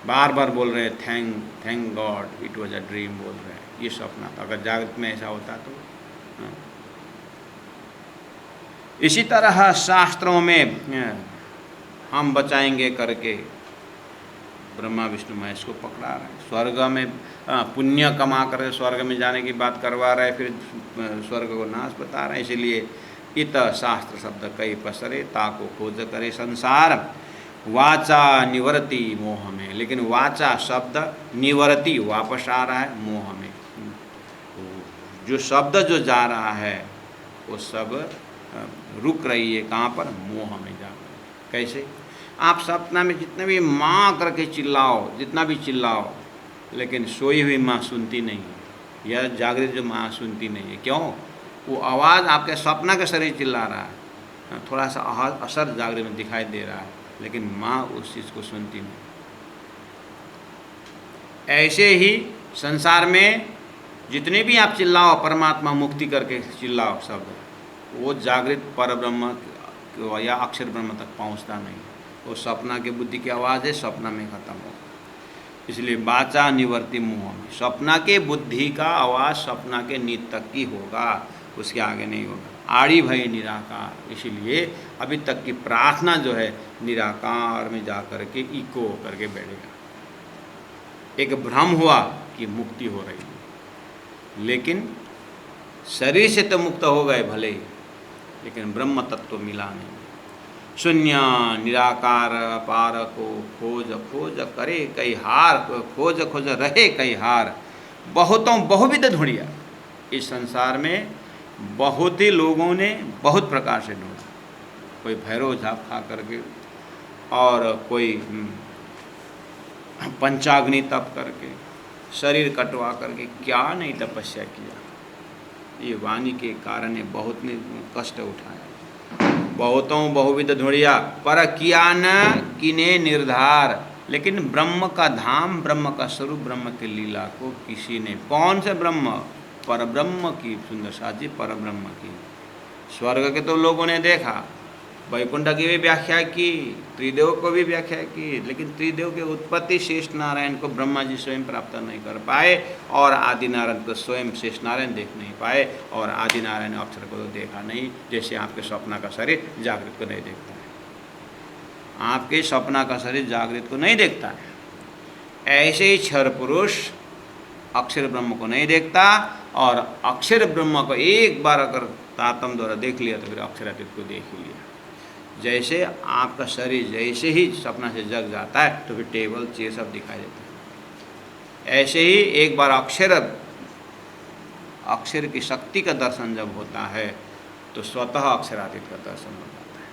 बार बार बोल रहे हैं thank God it was a dream, बोल रहे हैं ये सपना था। अगर जागृत में ऐसा होता तो इसी तरह शास्त्रों में हम बचाएंगे करके ब्रह्मा विष्णु महेश को पकड़ा रहे हैं। स्वर्ग में पुण्य कमा कर स्वर्ग में जाने की बात करवा रहे हैं, फिर स्वर्ग को नाश बता रहे हैं। इसीलिए इत शास्त्र शब्द कई पसरे ताको खोज करे संसार, वाचा निवरती मोह में। लेकिन वाचा शब्द निवरती वापस आ रहा है मोह में। जो शब्द जो जा रहा है वो सब रुक रही है, कहाँ पर? मोह में जाकर। कैसे? आप सपना में जितने भी माँ करके चिल्लाओ, जितना भी चिल्लाओ, लेकिन सोई हुई माँ सुनती नहीं है, या जागृत जो माँ सुनती नहीं है। क्यों? वो आवाज़ आपके सपना का शरीर चिल्ला रहा है, थोड़ा सा असर जागृत में दिखाई दे रहा है, लेकिन माँ उस चीज़ को सुनती नहीं। ऐसे ही संसार में जितने भी आप चिल्लाओ परमात्मा मुक्ति करके चिल्लाओ शब्द, वो जागृत परब्रह्म या अक्षर ब्रह्म तक पहुंचता नहीं। वो सपना के बुद्धि की आवाज़ है, सपना में खत्म हो। इसलिए वाचा निवर्ति मोह में, सपना के बुद्धि का आवाज़ सपना के नीत तक ही होगा, उसके आगे नहीं होगा। आड़ी भई निराकार। इसीलिए अभी तक की प्रार्थना जो है निराकार में जा कर के इको करके बैठेगा। एक भ्रम हुआ कि मुक्ति हो रही है, लेकिन शरीर से तो मुक्त हो गए भले ही, लेकिन ब्रह्म तत्व मिला नहीं। शून्य निराकार पार को खोज खोज करे कई हार, खोज खोज रहे कई हार, बहुतों बहुविध ढूंढिया। इस संसार में बहुत ही लोगों ने बहुत प्रकार से ढूंढा। कोई भैरव झाप खा करके, और कोई पंचाग्नि तप करके, शरीर कटवा करके, क्या नहीं तपस्या किया। ये वाणी के कारण ने बहुत ने कष्ट उठाया। बहुतों बहुविध ढूंढिया पर किया न किने निर्धार, लेकिन ब्रह्म का धाम, ब्रह्म का स्वरूप, ब्रह्म की लीला को किसी ने, कौन से ब्रह्म, पर ब्रह्म की, सुंदर साजी पर ब्रह्म की। स्वर्ग के तो लोगों ने देखा, वैकुंठ की भी व्याख्या की, त्रिदेव को भी व्याख्या की, लेकिन त्रिदेव के उत्पत्ति शेष नारायण को ब्रह्मा जी स्वयं प्राप्त नहीं कर पाए, और आदि नारायण को स्वयं शेष नारायण देख नहीं पाए, और आदि नारायण अक्षर को तो देखा नहीं, जैसे आपके स्वप्न का शरीर जागृत को नहीं देखता है। आपके स्वप्न का शरीर जागृत को नहीं देखता है, ऐसे ही क्षर पुरुष अक्षर ब्रह्म को नहीं देखता, और अक्षर ब्रह्म को एक बार अगर तारतम्य द्वारा देख लिया तो फिर अक्षरातीत को देख ही लिया। जैसे आपका शरीर जैसे ही सपना से जग जाता है तो फिर टेबल चेयर सब दिखाई देता है, ऐसे ही एक बार अक्षर की शक्ति का दर्शन जब होता है तो स्वतः अक्षरातीत का दर्शन हो जाता है।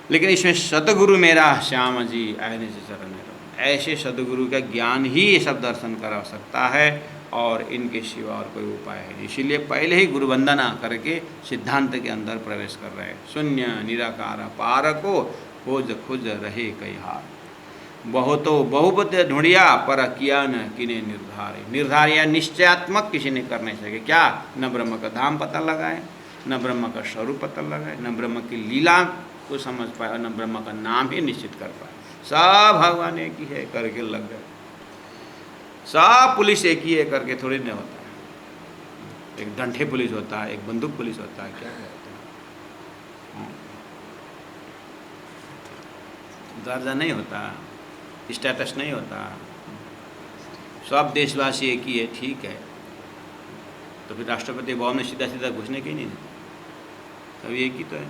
लेकिन इसमें सतगुरु मेरा श्याम जी आयने से चरण में, ऐसे सदगुरु का ज्ञान ही ये सब दर्शन करा सकता है, और इनके सिवा और कोई उपाय है। इसीलिए पहले ही गुरु वंदना करके सिद्धांत के अंदर प्रवेश कर रहे हैं। शून्य निराकार पार को खोज खोज रहे कई हार, बहुतो बहुपत ढूंढिया पर किया न किने निर्धार। निर्धार या निश्चयात्मक किसी ने कर नहीं सके, क्या न ब्रह्म का धाम पता लगाए, न ब्रह्म का स्वरूप पता लगाए, न ब्रह्म की लीला को समझ पाए, न ब्रह्म का नाम ही निश्चित कर पाए। सब भगवान एक ही है करके लग गए, सब पुलिस एक ही है करके थोड़ी नहीं होता है। एक डंठे पुलिस होता है, एक बंदूक पुलिस होता है, क्या कहते हैं, दर्जा नहीं होता, स्टेटस नहीं होता। सब देशवासी एक ही है, ठीक है, तो फिर राष्ट्रपति भवन में सीधा सीधा घुसने के ही नहीं देते, सब एक ही तो है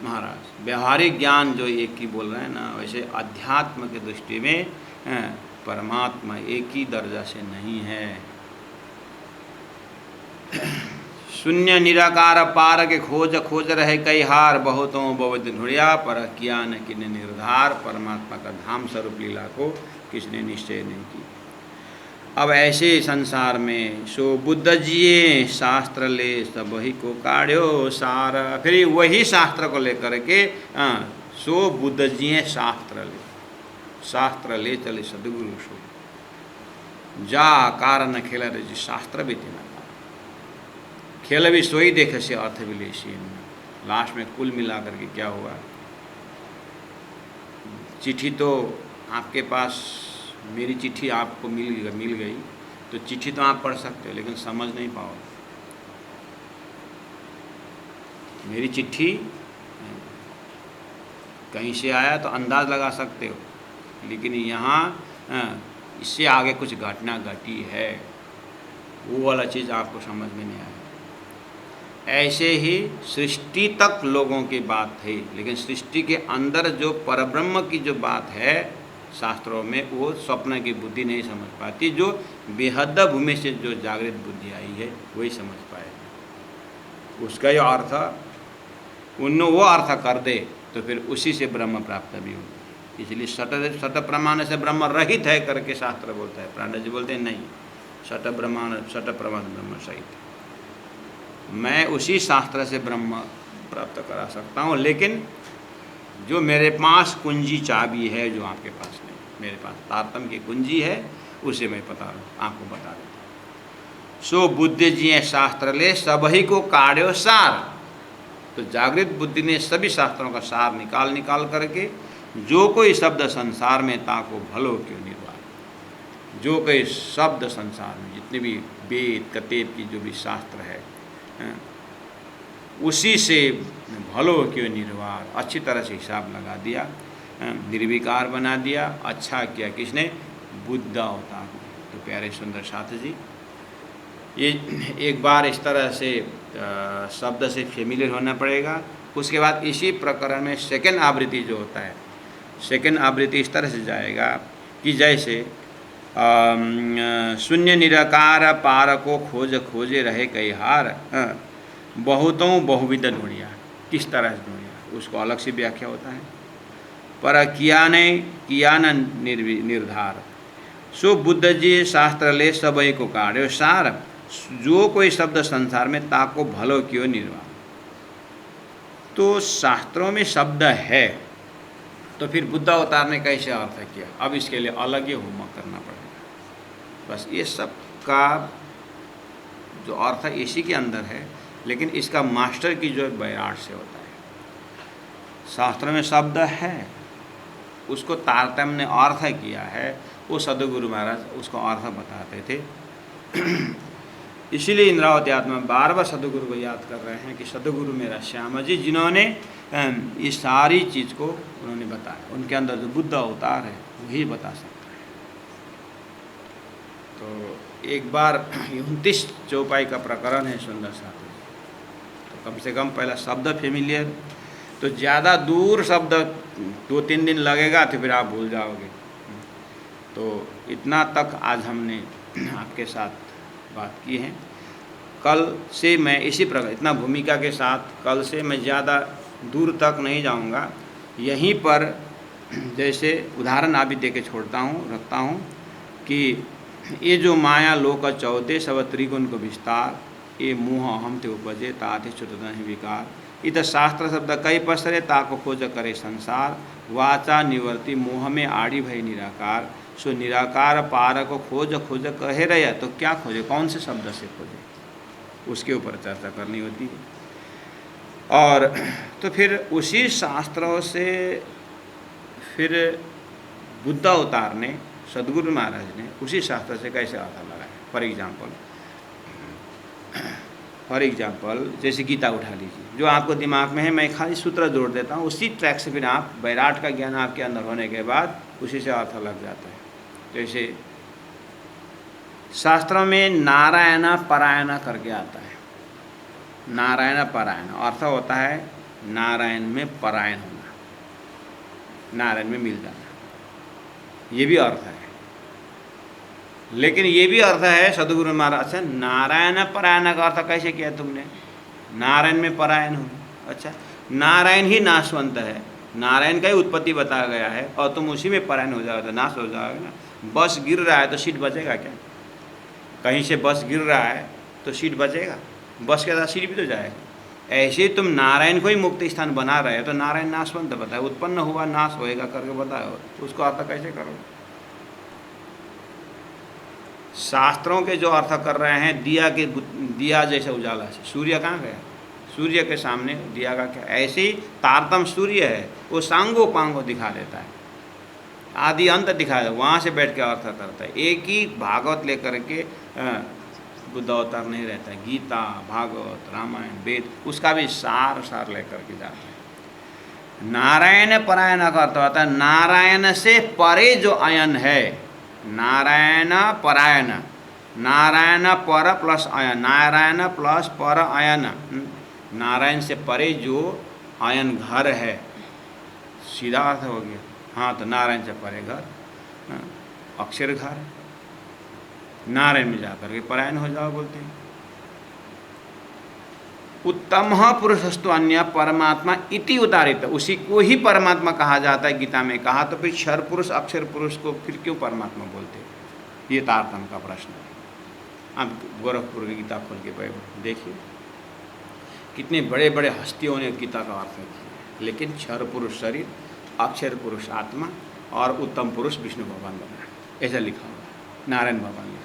महाराज। व्यवहारिक ज्ञान जो एक ही बोल रहे हैं ना, वैसे अध्यात्म की दृष्टि में परमात्मा एक ही दर्जा से नहीं है। शून्य निराकार पार के खोज खोज रहे कई हार, बहुतों बहुत ढूंढिया पर किया न किने निर्धार। परमात्मा का धाम स्वरूप लीला को किसने निश्चय नहीं की। अब ऐसे संसार में सो बुद्ध जिये शास्त्र ले सब ही को काढ़्यो सार। फिर वही शास्त्र को लेकर के सो बुद्ध जिये शास्त्र ले चले सदगुरु सो जा कारण खेल रहे शास्त्र भी थे, खेल भी सोई देखे से अर्थ भी ले। लास्ट में कुल मिला करके क्या हुआ, चिट्ठी तो आपके पास, मेरी चिट्ठी आपको मिल गई, तो चिट्ठी तो आप पढ़ सकते हो लेकिन समझ नहीं पाओगे। मेरी चिट्ठी कहीं से आया तो अंदाज लगा सकते हो, लेकिन यहाँ इससे आगे कुछ घटना घटी है, वो वाला चीज़ आपको समझ में नहीं आया। ऐसे ही सृष्टि तक लोगों की बात थी, लेकिन सृष्टि के अंदर जो परब्रह्म की जो बात है शास्त्रों में, वो स्वप्न की बुद्धि नहीं समझ पाती। जो बेहद भूमि से जो जागृत बुद्धि आई है वही समझ पाए। उसका जो अर्थ उन्होंने वो अर्थ कर दे तो फिर उसी से ब्रह्म प्राप्त भी हो। इसलिए सत प्रमाण से ब्रह्म रहित है करके शास्त्र बोलता है। प्राणा जी बोलते हैं नहीं, सत प्रमाण ब्रह्म सहित। मैं उसी शास्त्र से ब्रह्म प्राप्त करा सकता हूँ, लेकिन जो मेरे पास कुंजी चाबी है जो आपके पास नहीं, मेरे पास तारतम्य की कुंजी है, उसे मैं आपको बता देता हूँ। सो बुद्धि जी शास्त्र ले सबही को काढ़्यो सार। तो जागृत बुद्धि ने सभी शास्त्रों का सार निकाल करके जो कोई शब्द संसार में ताको भलो क्यों निर्वाह। जो कोई शब्द संसार में जितने भी वेद कतेब की जो भी शास्त्र है, उसी से भलो क्यों निर्वाह। अच्छी तरह से हिसाब लगा दिया, निर्विकार बना दिया। अच्छा किया किसने, बुद्ध अवतार। तो प्यारे सुंदर साथ जी, ये एक बार इस तरह से शब्द से फेमिलियर होना पड़ेगा। उसके बाद इसी प्रकरण में सेकंड आवृत्ति जो होता है, सेकंड आवृत्ति इस तरह से जाएगा कि जैसे शून्य निराकार पार को खोज खोजे रहे कई हार, बहुतों बहुविध ढूंढिया। किस तरह से ढूंढिया उसको अलग से व्याख्या होता है। पर किया न निर्धार। सो बुद्ध जी शास्त्र ले सबई को काढ़्यो सार। जो कोई शब्द संसार में ताको भलो क्यों निर्वाह। तो शास्त्रों में शब्द है, तो फिर बुद्ध अवतार ने कैसे अर्थ किया, अब इसके लिए अलग ही होमवर्क करना पड़ेगा। बस ये सब का जो अर्थ है इसी के अंदर है, लेकिन इसका मास्टर की जो बैराट से होता है। शास्त्र में शब्द है, उसको तारतम्य ने अर्थ किया है, वो सदगुरु महाराज उसको अर्थ बताते थे। इसीलिए इंद्रावती आत्मा बार बार सदगुरु को याद कर रहे हैं कि सदगुरु मेरा श्यामा जी, जिन्होंने ये सारी चीज़ को उन्होंने बताया, उनके अंदर जो बुद्ध अवतार है वही बता सकता है। तो एक बार 29 चौपाई का प्रकरण है सुंदर साथी, तो कम से कम पहला शब्द फेमिलियर, तो ज़्यादा दूर शब्द 2-3 दिन लगेगा तो फिर आप भूल जाओगे। तो इतना तक आज हमने आपके साथ बात की है। कल से मैं इसी प्रकार इतना भूमिका के साथ कल से मैं ज़्यादा दूर तक नहीं जाऊंगा। यहीं पर जैसे उदाहरण आप भी दे के छोड़ता हूँ रखता हूँ कि ये जो माया लोक चौथे सब त्रिगुण को विस्तार, ये मोह अहम ते उपजे ताते चतुर्दश विकार, इत शास्त्र शब्द कई पसरे ताको खोज करे संसार, वाचा निवर्ति मोह में आड़ी भई निराकार, सो निराकार पार को खोज खोज कहे रहे, तो क्या खोजे, कौन से शब्द से खोजे, उसके ऊपर चर्चा करनी होती है। और तो फिर उसी शास्त्रों से फिर बुद्ध अवतार ने, सदगुरु महाराज ने उसी शास्त्र से कैसे अर्थ लगाया। फॉर एग्जाम्पल जैसे गीता उठा लीजिए, जो आपको दिमाग में है, मैं खाली सूत्र जोड़ देता हूँ, उसी ट्रैक से फिर आप बैराट का ज्ञान आपके अंदर होने के बाद उसी से अर्थ लग जाता है। जैसे शास्त्रों में नारायण परायण करके आता है, नारायण परायण अर्थ होता है नारायण में परायण होना, नारायण में मिल जाना, ये भी अर्थ है। लेकिन ये भी अर्थ है सदगुरु महाराज, अच्छा नारायण परायण का अर्थ कैसे किया तुमने, नारायण में परायण हो। अच्छा नारायण ही नाशवंत है, नारायण का ही उत्पत्ति बताया गया है, और तुम उसी में परायण हो जाओगे तो नाश हो जाओगे ना। बस गिर रहा है तो सीट बचेगा क्या, कहीं से बस गिर रहा है तो सीट बचेगा, बस के साथ सीट भी तो जाएगा। ऐसे ही तुम नारायण को ही मुक्त स्थान बना रहे हो, तो नारायण नाशवंत बताए, उत्पन्न हुआ नाश होएगा करके बताओ, उसको अर्थ कैसे करो। शास्त्रों के जो अर्थ कर रहे हैं दिया जैसे उजाला से, सूर्य कहाँ गया, सूर्य के सामने दिया का क्या, ऐसे ही तारतम सूर्य है, वो सांगो पांगो दिखा देता है, आदि अंत दिखा देता है, वहाँ से बैठ के अर्थ करता है। एक ही भागवत लेकर के बुद्ध अवतार नहीं रहता है, गीता भागवत रामायण वेद उसका भी सार लेकर के जाता है। नारायण परायण का अर्थ होता है नारायण से परे जो अयन है, नारायण परायण, नारायण पर प्लस अयन, नारायण प्लस पर अयन, नारायण से परे जो अयन घर है, सीधा अर्थ हो गया। हाँ तो नारायण से परे घर, अक्षर घर, नारायण में जाकर के परायण हो जाओ बोलते हैं। उत्तम पुरुषस्तु अन्य परमात्मा इति उदारित, उसी को ही परमात्मा कहा जाता है गीता में कहा, तो फिर क्षर पुरुष अक्षर पुरुष को फिर क्यों परमात्मा बोलते हैं, ये तारतम्य का प्रश्न है। आप गोरखपुर की गीता खोल के देखिए, कितने बड़े बड़े हस्तियों ने गीता का अर्थ किया, लेकिन क्षर पुरुष शरीर, अक्षर पुरुष आत्मा और उत्तम पुरुष विष्णु भगवान बना, ऐसा लिखा हुआ है, नारायण भगवान लिखा।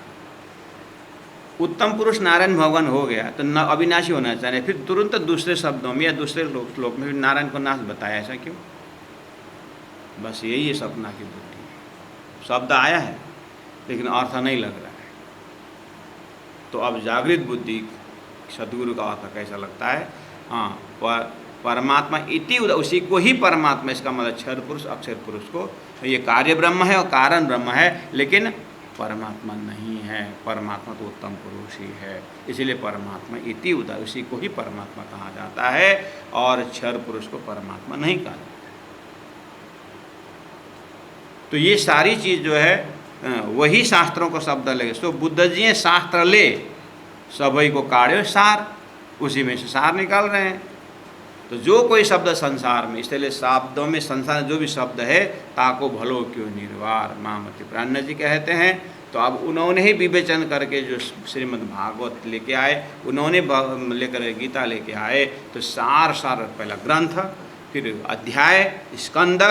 उत्तम पुरुष नारायण भगवान हो गया तो न अविनाशी होना चाहिए, फिर तुरंत दूसरे शब्दों में या दूसरे श्लोक में नारायण को नाश बताया, ऐसा क्यों। बस यही है सपना की बुद्धि, शब्द आया है लेकिन अर्थ नहीं लग रहा है। तो अब जागृत बुद्धि सदगुरु का अर्थ कैसा लगता है, हाँ परमात्मा इति उसी को ही परमात्मा, इसका मतलब क्षर पुरुष अक्षर पुरुष को, ये कार्य ब्रह्म है और कारण ब्रह्म है, लेकिन परमात्मा नहीं है, परमात्मा तो उत्तम पुरुष ही है, इसीलिए परमात्मा इति उसी को ही परमात्मा कहा जाता है और क्षर पुरुष को परमात्मा नहीं कहा जाता। तो ये सारी चीज़ जो है वही शास्त्रों को शब्द लगे, सो बुद्ध जी शास्त्र ले सभी को काढ़ो सार, उसी में से सार निकाल रहे हैं। तो जो कोई शब्द संसार में, इसलिए शब्दों में संसार जो भी शब्द है ताको भलो क्यों निर्वार महामती प्राण जी कहते हैं। तो अब उन्होंने ही विवेचन करके जो श्रीमद् भागवत लेके आए, उन्होंने लेकर गीता लेके आए, तो सार पहला ग्रंथ, फिर अध्याय, स्कंद,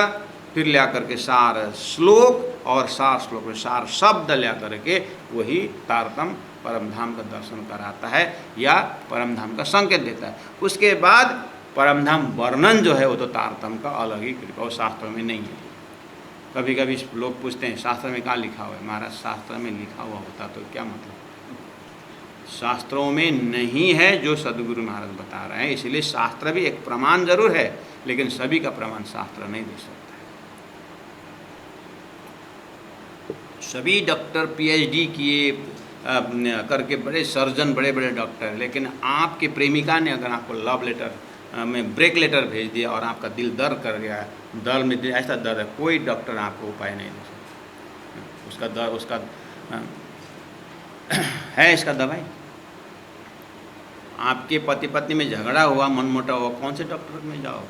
फिर ला करके सार श्लोक, और सार श्लोक में सार शब्द ला करके वही तारतम परम धाम का दर्शन कराता है या परम धाम का संकेत देता है। उसके बाद परम धाम वर्णन जो है वो तो तारतम का अलग ही कृपा, वो शास्त्रों में नहीं है। कभी कभी लोग पूछते हैं शास्त्र में कहाँ लिखा हुआ है? महाराज शास्त्र में लिखा हुआ होता तो क्या मतलब? शास्त्रों में नहीं है जो सदगुरु महाराज बता रहे हैं, इसलिए शास्त्र भी एक प्रमाण जरूर है, लेकिन सभी का प्रमाण शास्त्र नहीं दे सकता है। सभी डॉक्टर पीएचडी किए करके बड़े सर्जन, बड़े बड़े डॉक्टर, लेकिन आपके प्रेमिका ने अगर आपको लव लेटर में ब्रेक लेटर भेज दिया और आपका दिल दर्द कर गया, दर्द में ऐसा दर्द है, कोई डॉक्टर आपको उपाय नहीं दे सकता। उसका दर्द, उसका है इसका दवाई। आपके पति पत्नी में झगड़ा हुआ, मनमुटा हुआ, कौन से डॉक्टर में जाओ?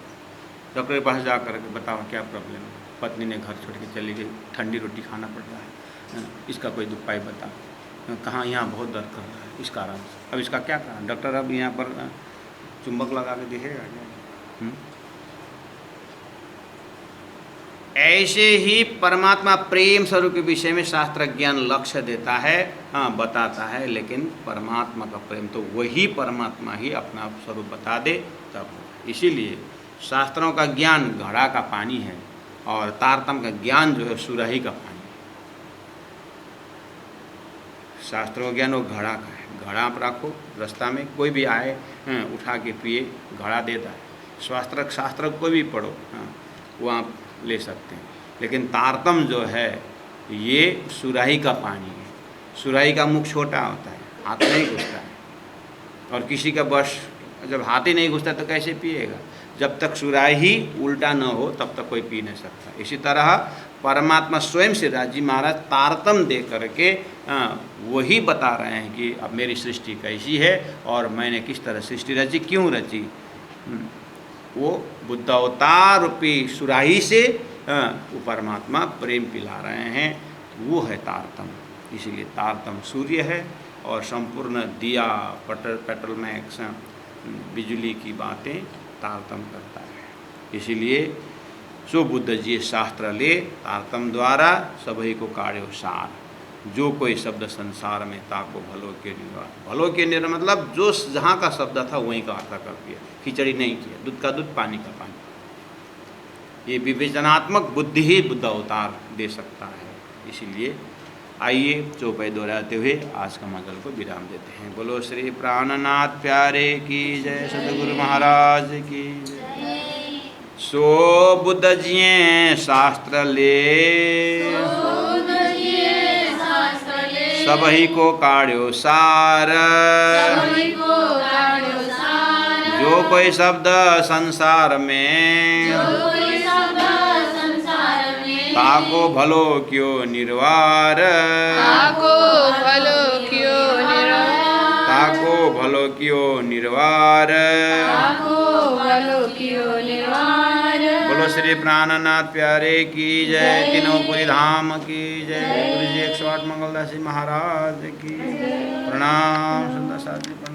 डॉक्टर के पास जा करके बताओ क्या प्रॉब्लम है। पत्नी ने घर छोड़ के चली गई, ठंडी रोटी खाना पड़ रहा है, इसका कोई उपाय बताओ। कहाँ? यहाँ बहुत दर्द कर रहा है, इस कारण से। अब इसका क्या कारण? डॉक्टर अब यहाँ पर चुंबक लगा के देखेगा क्या? ऐसे ही परमात्मा प्रेम स्वरूप के विषय में शास्त्र ज्ञान लक्ष्य देता है, हाँ बताता है, लेकिन परमात्मा का प्रेम तो वही परमात्मा ही अपना स्वरूप बता दे तब। इसीलिए शास्त्रों का ज्ञान घड़ा का पानी है और तारतम का ज्ञान जो है सुराही का पानी है। शास्त्रों ज्ञान वो घड़ा का है, घड़ा आप रखो रास्ता में, कोई भी आए उठा के पिए, घड़ा देता है। शास्त्र को भी पढ़ो, वो आप ले सकते हैं, लेकिन तारतम जो है ये सुराही का पानी है। सुराही का मुख छोटा होता है, हाथ नहीं घुसता है, और किसी का बस जब हाथ ही नहीं घुसता तो कैसे पिएगा? जब तक सुराही उल्टा न हो तब तक कोई पी नहीं सकता। इसी तरह परमात्मा स्वयं से राजी महाराज तारतम दे करके वही बता रहे हैं कि अब मेरी सृष्टि कैसी है और मैंने किस तरह सृष्टि रची, क्यों रची। वो बुद्ध अवतार रूपी सुराही से वो परमात्मा प्रेम पिला रहे हैं, वो है तारतम। इसीलिए तारतम सूर्य है और संपूर्ण दिया, पेट्रोल मैक्स, बिजली की बातें तारतम करता है। इसीलिए सो बुद्ध जी शास्त्र ले तारतम द्वारा सभी को काढ़ो सार। जो कोई शब्द संसार में ताको भलो के निर्वाह, भलो के निर्वाह मतलब जो जहाँ का शब्द था वहीं का अर्थ कर दिया, खिचड़ी नहीं किया, दूध का दूध पानी का पानी। ये विवेचनात्मक बुद्धि ही बुद्ध अवतार दे सकता है। इसीलिए आइए चौपाई दोहराते हुए आज का मंगल को विराम देते हैं। बोलो श्री प्राणनाथ प्यारे की जय, सतगुरु महाराज की जय। सो बुद्ध जी शास्त्र ले, सबही को काढ़ो सार। जो कोई शब्द संसार में, ताको भलो क्यों निर्वार। ताको भलो क्यों निर्वार। ताको भलो क्यों निर्वार। ताको भलो क्यों निर्वार। बोलो श्री प्राणनाथ प्यारे की जय, तीनों पुरी धाम की जय। गुरु जी 108 मंगलदासी महाराज की प्रणाम। सुंदर साथी।